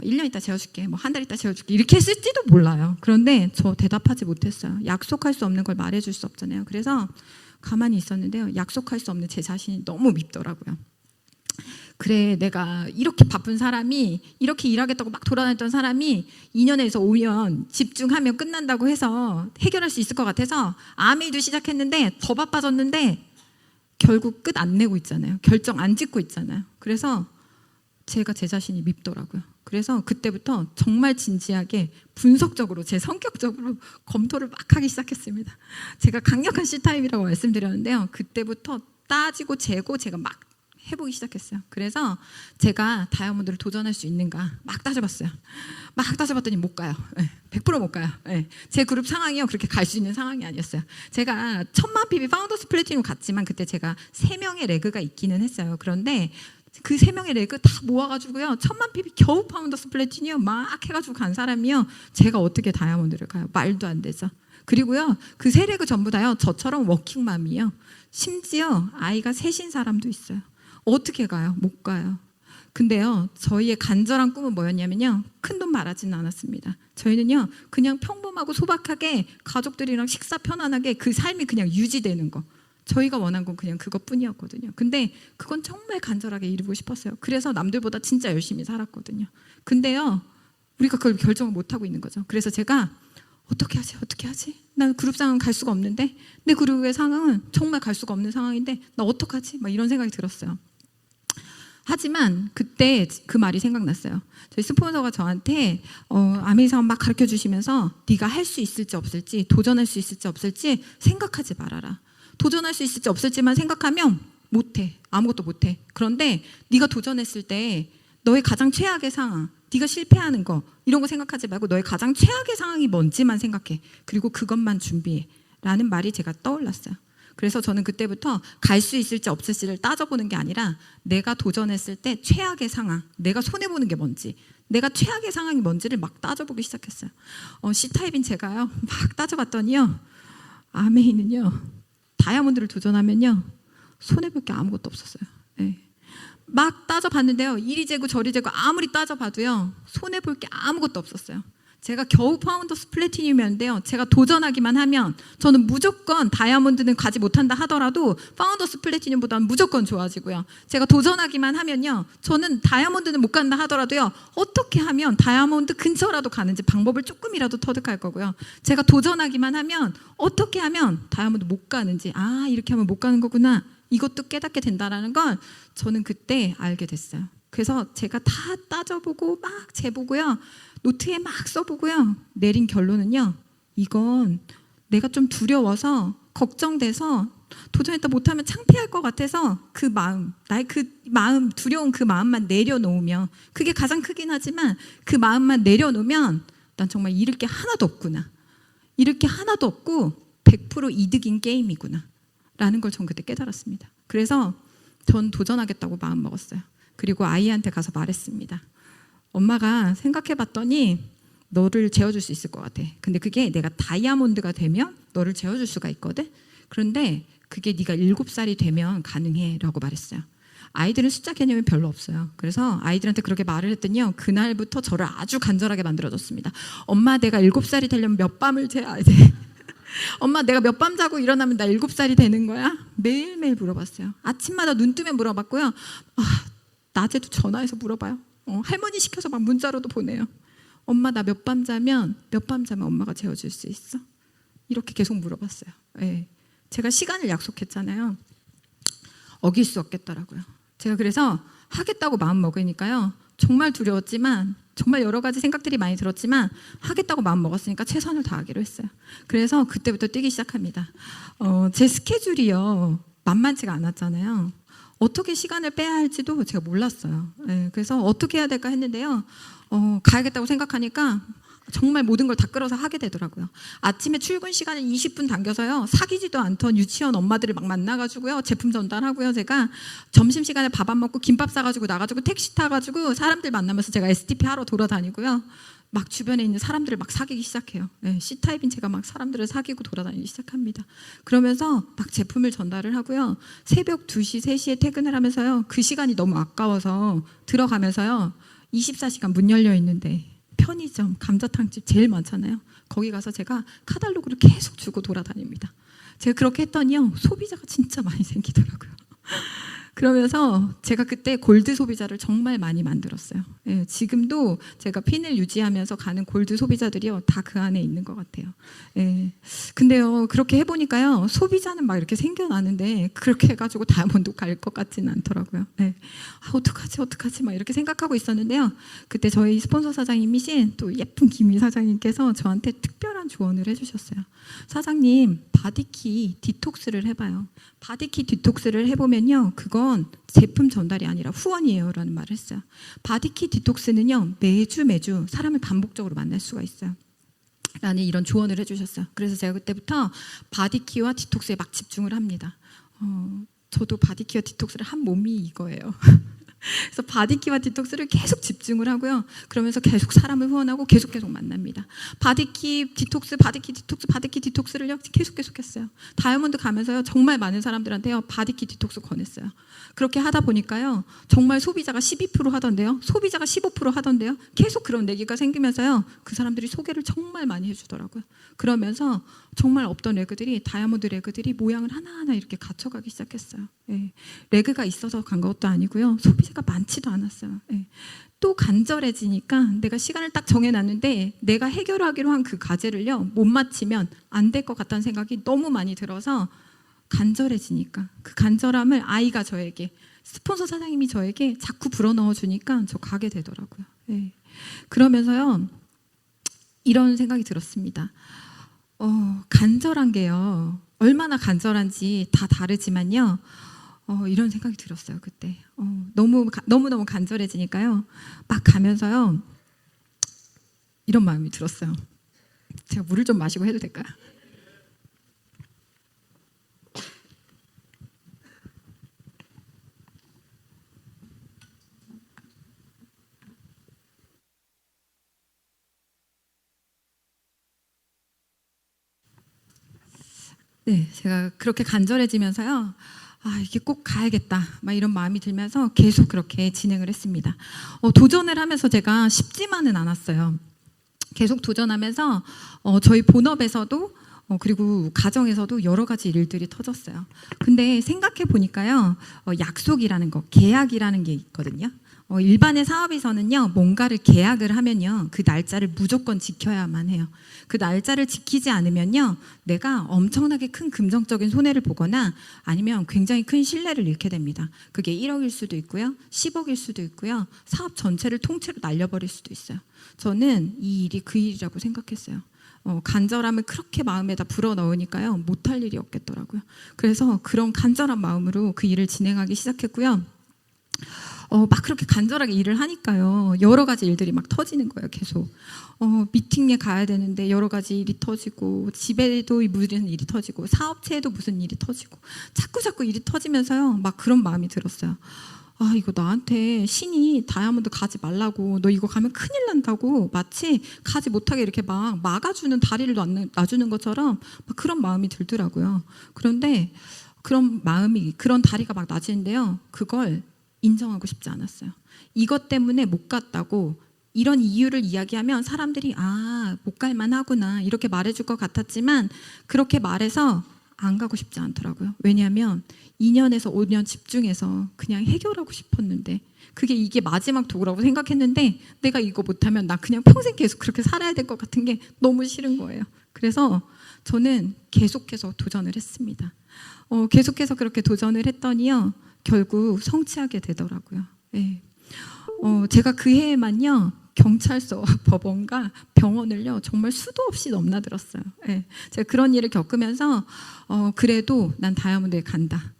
1년 있다 재워줄게, 뭐 한 달 있다 재워줄게 이렇게 했을지도 몰라요. 그런데 저 대답하지 못했어요. 약속할 수 없는 걸 말해줄 수 없잖아요. 그래서 가만히 있었는데요, 약속할 수 없는 제 자신이 너무 밉더라고요. 그래, 내가 이렇게 바쁜 사람이, 이렇게 일하겠다고 막 돌아다녔던 사람이 2년에서 5년 집중하면 끝난다고 해서 해결할 수 있을 것 같아서 아메이도 시작했는데 더 바빠졌는데 결국 끝 안 내고 있잖아요. 결정 안 짓고 있잖아요. 그래서 제가 제 자신이 밉더라고요. 그래서 그때부터 정말 진지하게 분석적으로, 제 성격적으로 검토를 막 하기 시작했습니다. 제가 강력한 C타입이라고 말씀드렸는데요, 그때부터 따지고 재고 제가 막 해보기 시작했어요. 그래서 제가 다이아몬드를 도전할 수 있는가 막 따져봤어요. 막 따져봤더니 못 가요. 100% 못 가요. 제 그룹 상황이요, 그렇게 갈 수 있는 상황이 아니었어요. 제가 1000만 PB 파운더스 플래티넘 갔지만 그때 제가 3명의 레그가 있기는 했어요. 그런데 그 3명의 레그 다 모아가지고요, 1000만 PB 겨우 파운더스 플래티넘 막 해가지고 간 사람이요, 제가 어떻게 다이아몬드를 가요? 말도 안 되죠. 그리고요, 그 3레그 전부 다요, 저처럼 워킹맘이에요. 심지어 아이가 셋인 사람도 있어요. 어떻게 가요? 못 가요. 근데요, 저희의 간절한 꿈은 뭐였냐면요, 큰돈 말하지는 않았습니다. 저희는요, 그냥 평범하고 소박하게 가족들이랑 식사 편안하게 그 삶이 그냥 유지되는 거, 저희가 원한 건 그냥 그것뿐이었거든요. 근데 그건 정말 간절하게 이루고 싶었어요. 그래서 남들보다 진짜 열심히 살았거든요. 근데요, 우리가 그걸 결정을 못하고 있는 거죠. 그래서 제가 어떻게 하지? 난 그룹 상황 갈 수가 없는데, 내 그룹의 상황은 정말 갈 수가 없는 상황인데 나 어떡하지? 막 이런 생각이 들었어요. 하지만 그때 그 말이 생각났어요. 저희 스폰서가 저한테 아메이 사업 막 가르쳐 주시면서 네가 할 수 있을지 없을지, 도전할 수 있을지 없을지 생각하지 말아라. 도전할 수 있을지 없을지만 생각하면 못해. 아무것도 못해. 그런데 네가 도전했을 때 너의 가장 최악의 상황, 네가 실패하는 거, 이런 거 생각하지 말고 너의 가장 최악의 상황이 뭔지만 생각해. 그리고 그것만 준비해. 라는 말이 제가 떠올랐어요. 그래서 저는 그때부터 갈 수 있을지 없을지를 따져보는 게 아니라 내가 도전했을 때 최악의 상황, 내가 손해보는 게 뭔지, 내가 최악의 상황이 뭔지를 막 따져보기 시작했어요. C타입인 제가요, 막 따져봤더니요, 아메이는요, 다이아몬드를 도전하면요, 손해볼 게 아무것도 없었어요. 네. 막 따져봤는데요, 이리 재고 저리 재고 아무리 따져봐도요, 손해볼 게 아무것도 없었어요. 제가 겨우 파운더스 플래티넘이었는데요, 제가 도전하기만 하면 저는 무조건, 다이아몬드는 가지 못한다 하더라도 파운더스 플래티넘보다는 무조건 좋아지고요, 제가 도전하기만 하면요, 저는 다이아몬드는 못 간다 하더라도요, 어떻게 하면 다이아몬드 근처라도 가는지 방법을 조금이라도 터득할 거고요, 제가 도전하기만 하면 어떻게 하면 다이아몬드 못 가는지, 아, 이렇게 하면 못 가는 거구나, 이것도 깨닫게 된다는 걸 저는 그때 알게 됐어요. 그래서 제가 다 따져보고 막 재보고요, 노트에 막 써보고요, 내린 결론은요, 이건 내가 좀 두려워서 걱정돼서 도전했다 못하면 창피할 것 같아서 그 마음, 나의 그 마음, 두려운 그 마음만 내려놓으면, 그게 가장 크긴 하지만 그 마음만 내려놓으면 난 정말 잃을 게 하나도 없구나, 잃을 게 하나도 없고 100% 이득인 게임이구나 라는 걸 전 그때 깨달았습니다. 그래서 전 도전하겠다고 마음 먹었어요. 그리고 아이한테 가서 말했습니다. 엄마가 생각해봤더니 너를 재워줄 수 있을 것 같아. 근데 그게 내가 다이아몬드가 되면 너를 재워줄 수가 있거든. 그런데 그게 네가 7살이 되면 가능해 라고 말했어요. 아이들은 숫자 개념이 별로 없어요. 그래서 아이들한테 그렇게 말을 했더니요, 그날부터 저를 아주 간절하게 만들어줬습니다. 엄마, 내가 7살이 되려면 몇 밤을 재야 돼? 엄마, 내가 몇 밤 자고 일어나면 나 7살이 되는 거야? 매일매일 물어봤어요. 아침마다 눈 뜨면 물어봤고요. 낮에도 전화해서 물어봐요. 할머니 시켜서 막 문자로도 보내요. 엄마, 나 몇 밤 자면 엄마가 재워줄 수 있어? 이렇게 계속 물어봤어요. 네. 제가 시간을 약속했잖아요. 어길 수 없겠더라고요. 제가 그래서 하겠다고 마음 먹으니까요, 정말 두려웠지만, 정말 여러 가지 생각들이 많이 들었지만 하겠다고 마음 먹었으니까 최선을 다하기로 했어요. 그래서 그때부터 뛰기 시작합니다. 제 스케줄이요, 만만치가 않았잖아요. 어떻게 시간을 빼야 할지도 제가 몰랐어요. 네, 그래서 어떻게 해야 될까 했는데요, 가야겠다고 생각하니까 정말 모든 걸 다 끌어서 하게 되더라고요. 아침에 출근 시간을 20분 당겨서요, 사귀지도 않던 유치원 엄마들을 막 만나가지고요, 제품 전달하고요, 제가 점심시간에 밥 안 먹고 김밥 싸가지고 나가지고 택시 타가지고 사람들 만나면서 제가 STP 하러 돌아다니고요, 막 주변에 있는 사람들을 막 사귀기 시작해요. 네, C타입인 제가 막 사람들을 사귀고 돌아다니기 시작합니다. 그러면서 막 제품을 전달을 하고요, 새벽 2시, 3시에 퇴근을 하면서요, 그 시간이 너무 아까워서 들어가면서요, 24시간 문 열려 있는데 편의점, 감자탕집 제일 많잖아요. 거기 가서 제가 카탈로그를 계속 주고 돌아다닙니다. 제가 그렇게 했더니요, 소비자가 진짜 많이 생기더라고요. 그러면서 제가 그때 골드 소비자를 정말 많이 만들었어요. 예, 지금도 제가 핀을 유지하면서 가는 골드 소비자들이요, 다 그 안에 있는 것 같아요. 예, 근데요, 그렇게 해보니까요, 소비자는 막 이렇게 생겨나는데 그렇게 해가지고 다이아몬드 갈 것 같지는 않더라고요. 예, 어떡하지 막 이렇게 생각하고 있었는데요, 그때 저희 스폰서 사장님이신 또 예쁜 김희 사장님께서 저한테 특별한 조언을 해주셨어요. 사장님, 바디키 디톡스를 해봐요. 바디키 디톡스를 해보면요, 그건 제품 전달이 아니라 후원이에요 라는 말을 했어요. 바디키 디톡스는요, 매주 사람을 반복적으로 만날 수가 있어요 라는 이런 조언을 해주셨어요. 그래서 제가 그때부터 바디키와 디톡스에 막 집중을 합니다. 저도 바디키와 디톡스를 한 몸이 이거예요. 그래서 바디키와 디톡스를 계속 집중을 하고요, 그러면서 계속 사람을 후원하고 계속 만납니다. 바디키 디톡스를요 계속 했어요. 다이아몬드 가면서요, 정말 많은 사람들한테요 바디키 디톡스 권했어요. 그렇게 하다 보니까요, 정말 소비자가 12% 하던데요, 소비자가 15% 하던데요, 계속 그런 내기가 생기면서요, 그 사람들이 소개를 정말 많이 해주더라고요. 그러면서 정말 없던 레그들이, 다이아몬드 레그들이 모양을 하나하나 이렇게 갖춰가기 시작했어요. 예. 레그가 있어서 간 것도 아니고요, 소비자가 많지도 않았어요. 예. 또 간절해지니까 내가 시간을 딱 정해놨는데 내가 해결하기로 한 그 과제를요 못 마치면 안 될 것 같다는 생각이 너무 많이 들어서, 간절해지니까 그 간절함을 아이가 저에게, 스폰서 사장님이 저에게 자꾸 불어넣어 주니까 저 가게 되더라고요. 예. 그러면서요, 이런 생각이 들었습니다. 간절한 게요, 얼마나 간절한지 다 다르지만요, 이런 생각이 들었어요. 그때 너무너무 간절해지니까요, 막 가면서요 이런 마음이 들었어요. 제가 물을 좀 마시고 해도 될까요? 네, 제가 그렇게 간절해지면서요, 이게 꼭 가야겠다 막 이런 마음이 들면서 계속 그렇게 진행을 했습니다. 도전을 하면서 제가 쉽지만은 않았어요. 계속 도전하면서 저희 본업에서도 그리고 가정에서도 여러 가지 일들이 터졌어요. 근데 생각해 보니까요, 약속이라는 거, 계약이라는 게 있거든요. 일반의 사업에서는요, 뭔가를 계약을 하면요, 그 날짜를 무조건 지켜야만 해요. 그 날짜를 지키지 않으면요, 내가 엄청나게 큰 금전적인 손해를 보거나 아니면 굉장히 큰 신뢰를 잃게 됩니다. 그게 1억일 수도 있고요, 10억일 수도 있고요, 사업 전체를 통째로 날려버릴 수도 있어요. 저는 이 일이 그 일이라고 생각했어요. 간절함을 그렇게 마음에다 불어넣으니까요, 못할 일이 없겠더라고요. 그래서 그런 간절한 마음으로 그 일을 진행하기 시작했고요. 막 그렇게 간절하게 일을 하니까요, 여러 가지 일들이 막 터지는 거예요. 계속 미팅에 가야 되는데 여러 가지 일이 터지고, 집에도 무슨 일이 터지고, 사업체에도 무슨 일이 터지고, 자꾸 일이 터지면서요, 막 그런 마음이 들었어요. 아, 이거 나한테 신이 다이아몬드 가지 말라고, 너 이거 가면 큰일 난다고 마치 가지 못하게 이렇게 막 막아주는, 다리를 놔주는 것처럼 막 그런 마음이 들더라고요. 그런데 그런 마음이, 그런 다리가 막 놔지는데요, 그걸 인정하고 싶지 않았어요. 이것 때문에 못 갔다고 이런 이유를 이야기하면 사람들이 못 갈만 하구나 이렇게 말해줄 것 같았지만, 그렇게 말해서 안 가고 싶지 않더라고요. 왜냐하면 2년에서 5년 집중해서 그냥 해결하고 싶었는데, 이게 마지막 도구라고 생각했는데, 내가 이거 못하면 나 그냥 평생 계속 그렇게 살아야 될 것 같은 게 너무 싫은 거예요. 그래서 저는 계속해서 도전을 했습니다. 계속해서 그렇게 도전을 했더니요, 결국 성취하게 되더라고요. 네. 제가 그 해에만요, 경찰서, 법원과 병원을요 정말 수도 없이 넘나들었어요. 네. 제가 그런 일을 겪으면서 그래도 난 다이아몬드에 간다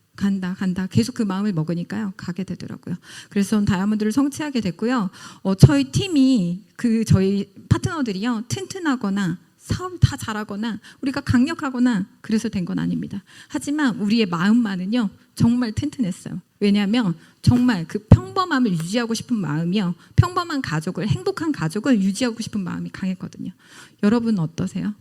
계속 그 마음을 먹으니까요 가게 되더라고요. 그래서 전 다이아몬드를 성취하게 됐고요. 저희 팀이, 저희 파트너들이요 튼튼하거나 사업 다 잘하거나 우리가 강력하거나 그래서 된 건 아닙니다. 하지만 우리의 마음만은요 정말 튼튼했어요. 왜냐하면 정말 그 평범함을 유지하고 싶은 마음이요, 평범한 가족을, 행복한 가족을 유지하고 싶은 마음이 강했거든요. 여러분 어떠세요?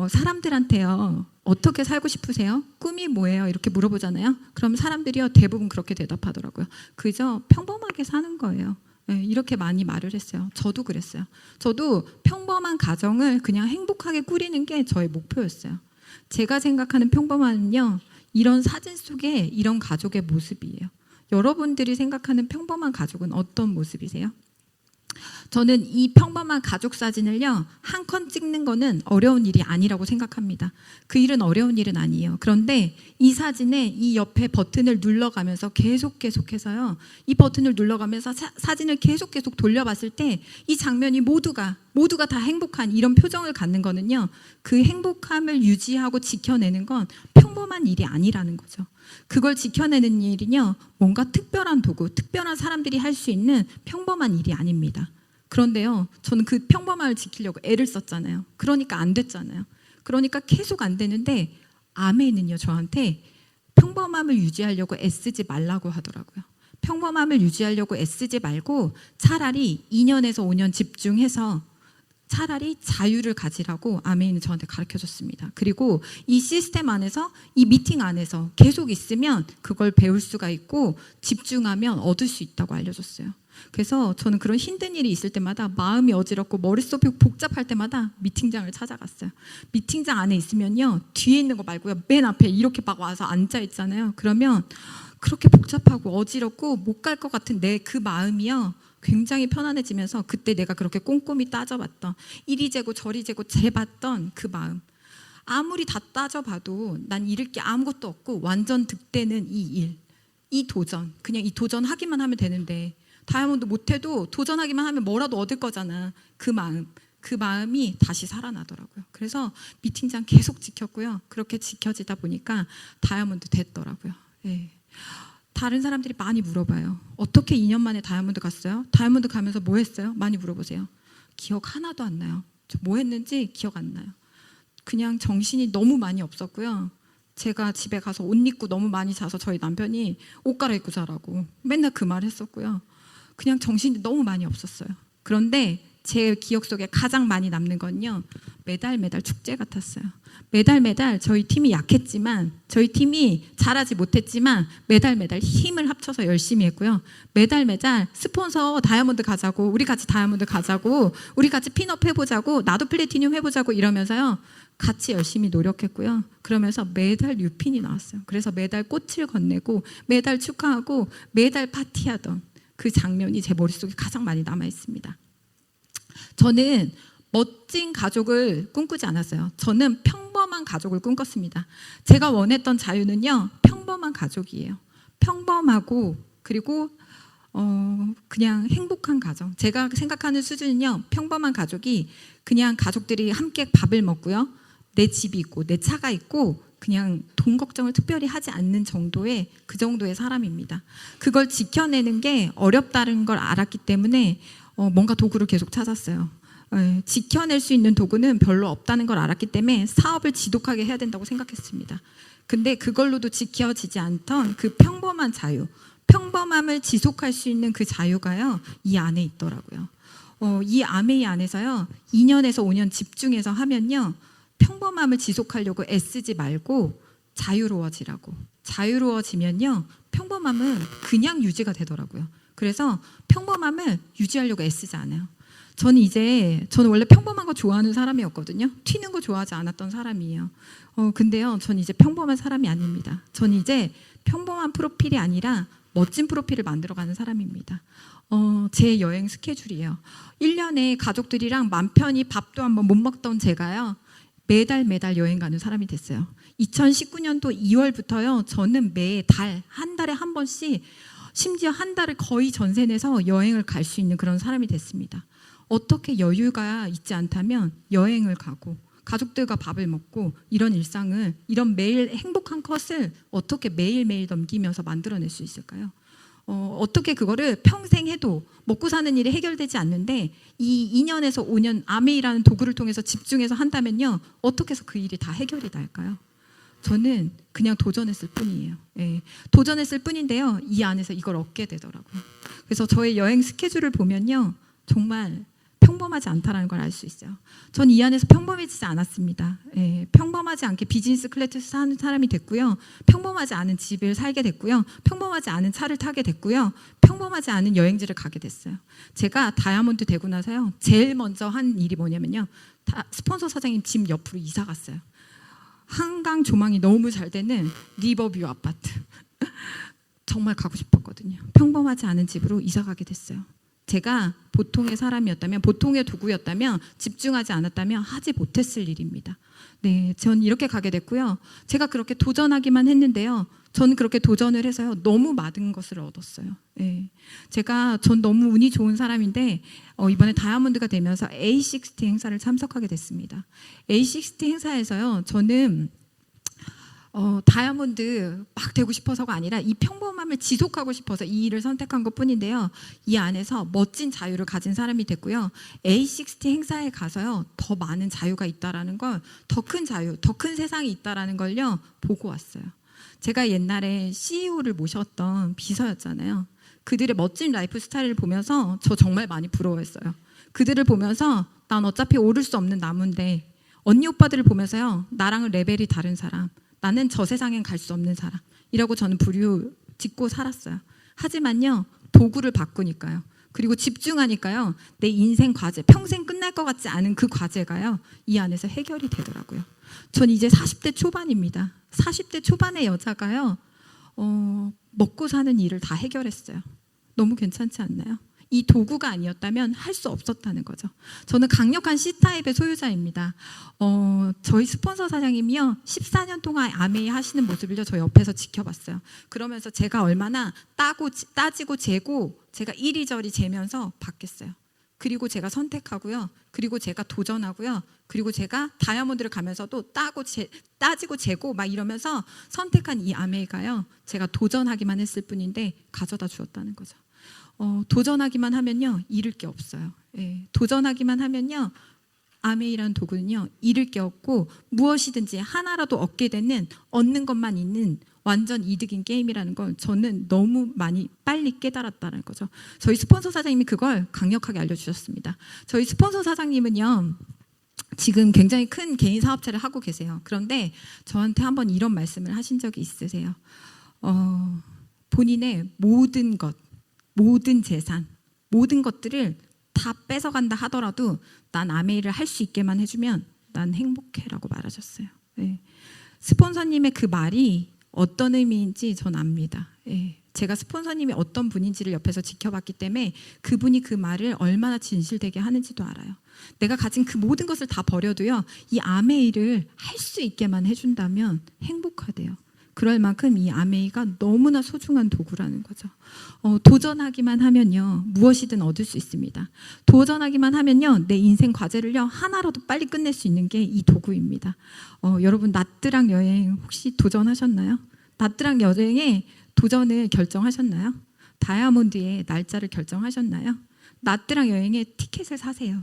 사람들한테요 어떻게 살고 싶으세요? 꿈이 뭐예요? 이렇게 물어보잖아요. 그럼 사람들이요 대부분 그렇게 대답하더라고요. 그저 평범하게 사는 거예요. 네, 이렇게 많이 말을 했어요. 저도 그랬어요. 저도 평범한 가정을 그냥 행복하게 꾸리는 게 저의 목표였어요. 제가 생각하는 평범함은요, 이런 사진 속에 이런 가족의 모습이에요. 여러분들이 생각하는 평범한 가족은 어떤 모습이세요? 저는 이 평범한 가족 사진을요 한 컷 찍는 거는 어려운 일이 아니라고 생각합니다. 그 일은 어려운 일은 아니에요. 그런데 이 사진에 이 옆에 버튼을 눌러가면서 계속해서요, 이 버튼을 눌러가면서 사진을 계속 돌려봤을 때 이 장면이 모두가 다 행복한 이런 표정을 갖는 거는요, 그 행복함을 유지하고 지켜내는 건 평범한 일이 아니라는 거죠. 그걸 지켜내는 일은요 뭔가 특별한 도구, 특별한 사람들이 할 수 있는 평범한 일이 아닙니다. 그런데요, 저는 그 평범함을 지키려고 애를 썼잖아요. 그러니까 안 됐잖아요. 그러니까 계속 안 되는데, 아멘은요 저한테 평범함을 유지하려고 애쓰지 말라고 하더라고요. 평범함을 유지하려고 애쓰지 말고 차라리 2년에서 5년 집중해서 차라리 자유를 가지라고 아멘이 저한테 가르쳐줬습니다. 그리고 이 시스템 안에서, 이 미팅 안에서 계속 있으면 그걸 배울 수가 있고 집중하면 얻을 수 있다고 알려줬어요. 그래서 저는 그런 힘든 일이 있을 때마다, 마음이 어지럽고 머릿속이 복잡할 때마다 미팅장을 찾아갔어요. 미팅장 안에 있으면요, 뒤에 있는 거 말고요 맨 앞에 이렇게 막 와서 앉아 있잖아요. 그러면 그렇게 복잡하고 어지럽고 못 갈 것 같은 내 그 마음이요 굉장히 편안해지면서, 그때 내가 그렇게 꼼꼼히 따져봤던, 이리 재고 저리 재고 재봤던 그 마음, 아무리 다 따져봐도 난 잃을 게 아무것도 없고 완전 득되는 이 일, 이 도전, 그냥 이 도전하기만 하면 되는데, 다이아몬드 못해도 도전하기만 하면 뭐라도 얻을 거잖아. 그 마음이 다시 살아나더라고요. 그래서 미팅장 계속 지켰고요. 그렇게 지켜지다 보니까 다이아몬드 됐더라고요. 네. 다른 사람들이 많이 물어봐요. 어떻게 2년 만에 다이아몬드 갔어요? 다이아몬드 가면서 뭐 했어요? 많이 물어보세요. 기억 하나도 안 나요. 저 뭐 했는지 기억 안 나요. 그냥 정신이 너무 많이 없었고요. 제가 집에 가서 옷 입고 너무 많이 자서 저희 남편이 옷 갈아입고 자라고 맨날 그 말 했었고요. 그냥 정신이 너무 많이 없었어요. 그런데 제 기억 속에 가장 많이 남는 건요, 매달 축제 같았어요. 매달 저희 팀이 약했지만, 저희 팀이 잘하지 못했지만 매달 힘을 합쳐서 열심히 했고요. 매달 스폰서 다이아몬드 가자고, 우리 같이 다이아몬드 가자고, 우리 같이 핀업 해보자고, 나도 플래티늄 해보자고 이러면서요 같이 열심히 노력했고요. 그러면서 매달 뉴핀이 나왔어요. 그래서 매달 꽃을 건네고 매달 축하하고 매달 파티하던 그 장면이 제 머릿속에 가장 많이 남아 있습니다. 저는 멋진 가족을 꿈꾸지 않았어요. 저는 평범한 가족을 꿈꿨습니다. 제가 원했던 자유는요, 평범한 가족이에요. 평범하고, 그리고 그냥 행복한 가정. 제가 생각하는 수준은요, 평범한 가족이 그냥 가족들이 함께 밥을 먹고요, 내 집이 있고 내 차가 있고 그냥 돈 걱정을 특별히 하지 않는 정도의, 그 정도의 사람입니다. 그걸 지켜내는 게 어렵다는 걸 알았기 때문에 뭔가 도구를 계속 찾았어요. 지켜낼 수 있는 도구는 별로 없다는 걸 알았기 때문에 사업을 지독하게 해야 된다고 생각했습니다. 근데 그걸로도 지켜지지 않던 그 평범한 자유, 평범함을 지속할 수 있는 그 자유가요, 이 안에 있더라고요. 이 아메이 안에서요, 2년에서 5년 집중해서 하면요, 평범함을 지속하려고 애쓰지 말고 자유로워지라고. 자유로워지면요, 평범함은 그냥 유지가 되더라고요. 그래서 평범함을 유지하려고 애쓰지 않아요. 저는 원래 평범한 거 좋아하는 사람이었거든요. 튀는 거 좋아하지 않았던 사람이에요. 근데요, 전 이제 평범한 사람이 아닙니다. 전 이제 평범한 프로필이 아니라 멋진 프로필을 만들어가는 사람입니다. 제 여행 스케줄이에요. 1년에 가족들이랑 맘 편히 밥도 한번 못 먹던 제가요, 매달 여행 가는 사람이 됐어요. 2019년도 2월부터요, 저는 매달 한 달에 한 번씩, 심지어 한 달을 거의 전세 내서 여행을 갈 수 있는 그런 사람이 됐습니다. 어떻게 여유가 있지 않다면 여행을 가고 가족들과 밥을 먹고 이런 일상을, 이런 매일 행복한 컷을 어떻게 매일매일 넘기면서 만들어낼 수 있을까요? 어떻게 그거를 평생 해도 먹고 사는 일이 해결되지 않는데 이 2년에서 5년 아메이라는 도구를 통해서 집중해서 한다면요, 어떻게 해서 그 일이 다 해결이 날까요? 저는 그냥 도전했을 뿐이에요. 예, 도전했을 뿐인데요, 이 안에서 이걸 얻게 되더라고요. 그래서 저의 여행 스케줄을 보면요, 정말 평범하지 않다라는 걸 알 수 있어요. 전 이 안에서 평범해지지 않았습니다. 예, 평범하지 않게 비즈니스 클래스 사는 사람이 됐고요. 평범하지 않은 집을 살게 됐고요. 평범하지 않은 차를 타게 됐고요. 평범하지 않은 여행지를 가게 됐어요. 제가 다이아몬드 되고 나서요, 제일 먼저 한 일이 뭐냐면요, 스폰서 사장님 집 옆으로 이사 갔어요. 한강 조망이 너무 잘 되는 리버뷰 아파트. 정말 가고 싶었거든요. 평범하지 않은 집으로 이사 가게 됐어요. 제가 보통의 사람이었다면, 보통의 도구였다면, 집중하지 않았다면 하지 못했을 일입니다. 네, 전 이렇게 가게 됐고요. 제가 그렇게 도전하기만 했는데요, 저는 그렇게 도전을 해서요, 너무 많은 것을 얻었어요. 네, 전 너무 운이 좋은 사람인데 이번에 다이아몬드가 되면서 A60 행사를 참석하게 됐습니다. A60 행사에서요, 저는 다이아몬드 막 되고 싶어서가 아니라 이 평범함을 지속하고 싶어서 이 일을 선택한 것뿐인데요, 이 안에서 멋진 자유를 가진 사람이 됐고요, A60 행사에 가서요, 더 많은 자유가 있다라는 걸, 더 큰 자유, 더 큰 세상이 있다라는 걸요, 보고 왔어요. 제가 옛날에 CEO를 모셨던 비서였잖아요. 그들의 멋진 라이프 스타일을 보면서 저 정말 많이 부러워했어요. 그들을 보면서 난 어차피 오를 수 없는 나무인데, 언니 오빠들을 보면서요, 나랑은 레벨이 다른 사람, 나는 저 세상엔 갈 수 없는 사람이라고 저는 부류 짓고 살았어요. 하지만요, 도구를 바꾸니까요, 그리고 집중하니까요, 내 인생 과제, 평생 끝날 것 같지 않은 그 과제가요, 이 안에서 해결이 되더라고요. 전 이제 40대 초반입니다. 40대 초반의 여자가요, 먹고 사는 일을 다 해결했어요. 너무 괜찮지 않나요? 이 도구가 아니었다면 할 수 없었다는 거죠. 저는 강력한 C타입의 소유자입니다. 저희 스폰서 사장님이요, 14년 동안 아메이 하시는 모습을요, 저 옆에서 지켜봤어요. 그러면서 제가 얼마나 따지고 재고 제가 이리저리 재면서 봤겠어요. 그리고 제가 선택하고요, 그리고 제가 도전하고요, 그리고 제가 다이아몬드를 가면서도 따지고 재고 막 이러면서 선택한 이 아메이가요, 제가 도전하기만 했을 뿐인데 가져다 주었다는 거죠. 도전하기만 하면요, 잃을 게 없어요. 예, 도전하기만 하면요, 아메이라는 도구는요, 잃을 게 없고 무엇이든지 하나라도 얻게 되는, 얻는 것만 있는 완전 이득인 게임이라는 걸 저는 너무 많이 빨리 깨달았다는 거죠. 저희 스폰서 사장님이 그걸 강력하게 알려주셨습니다. 저희 스폰서 사장님은요, 지금 굉장히 큰 개인 사업체를 하고 계세요. 그런데 저한테 한번 이런 말씀을 하신 적이 있으세요. 본인의 모든 것, 모든 재산, 모든 것들을 다 뺏어간다 하더라도 난 아메이를 할 수 있게만 해주면 난 행복해라고 말하셨어요. 네. 스폰서님의 그 말이 어떤 의미인지 전 압니다. 예. 제가 스폰서님이 어떤 분인지를 옆에서 지켜봤기 때문에 그분이 그 말을 얼마나 진실되게 하는지도 알아요. 내가 가진 그 모든 것을 다 버려도요, 이 아메이를 할 수 있게만 해준다면 행복하대요. 그럴 만큼 이 아메이가 너무나 소중한 도구라는 거죠. 도전하기만 하면요, 무엇이든 얻을 수 있습니다. 도전하기만 하면요, 내 인생 과제를요, 하나라도 빨리 끝낼 수 있는 게 이 도구입니다. 여러분, 나트랑 여행 혹시 도전하셨나요? 나트랑 여행에 도전을 결정하셨나요? 다이아몬드의 날짜를 결정하셨나요? 나트랑 여행에 티켓을 사세요.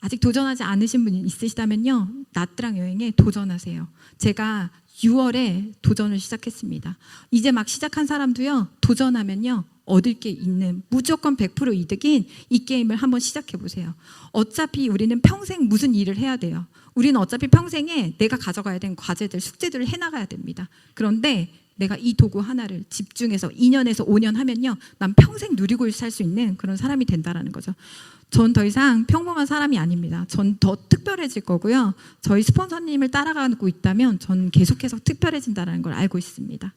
아직 도전하지 않으신 분이 있으시다면요, 나트랑 여행에 도전하세요. 제가 6월에 도전을 시작했습니다. 이제 막 시작한 사람도요, 도전하면요, 얻을 게 있는 무조건 100% 이득인 이 게임을 한번 시작해 보세요. 어차피 우리는 평생 무슨 일을 해야 돼요. 우리는 어차피 평생에 내가 가져가야 되는 과제들, 숙제들을 해나가야 됩니다. 그런데 내가 이 도구 하나를 집중해서 2년에서 5년 하면요, 난 평생 누리고 살 수 있는 그런 사람이 된다라는 거죠. 전 더 이상 평범한 사람이 아닙니다. 전 더 특별해질 거고요. 저희 스폰서님을 따라가고 있다면 전 계속해서 특별해진다는 걸 알고 있습니다.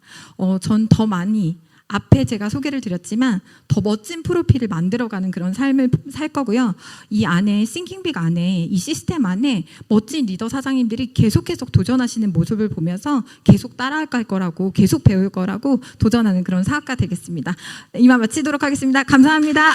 전 더 많이 앞에 제가 소개를 드렸지만 더 멋진 프로필을 만들어가는 그런 삶을 살 거고요. 이 안에 싱킹빅 안에 이 시스템 안에 멋진 리더 사장님들이 계속 도전하시는 모습을 보면서 계속 따라갈 거라고, 계속 배울 거라고 도전하는 그런 사학가 되겠습니다. 이만 마치도록 하겠습니다. 감사합니다.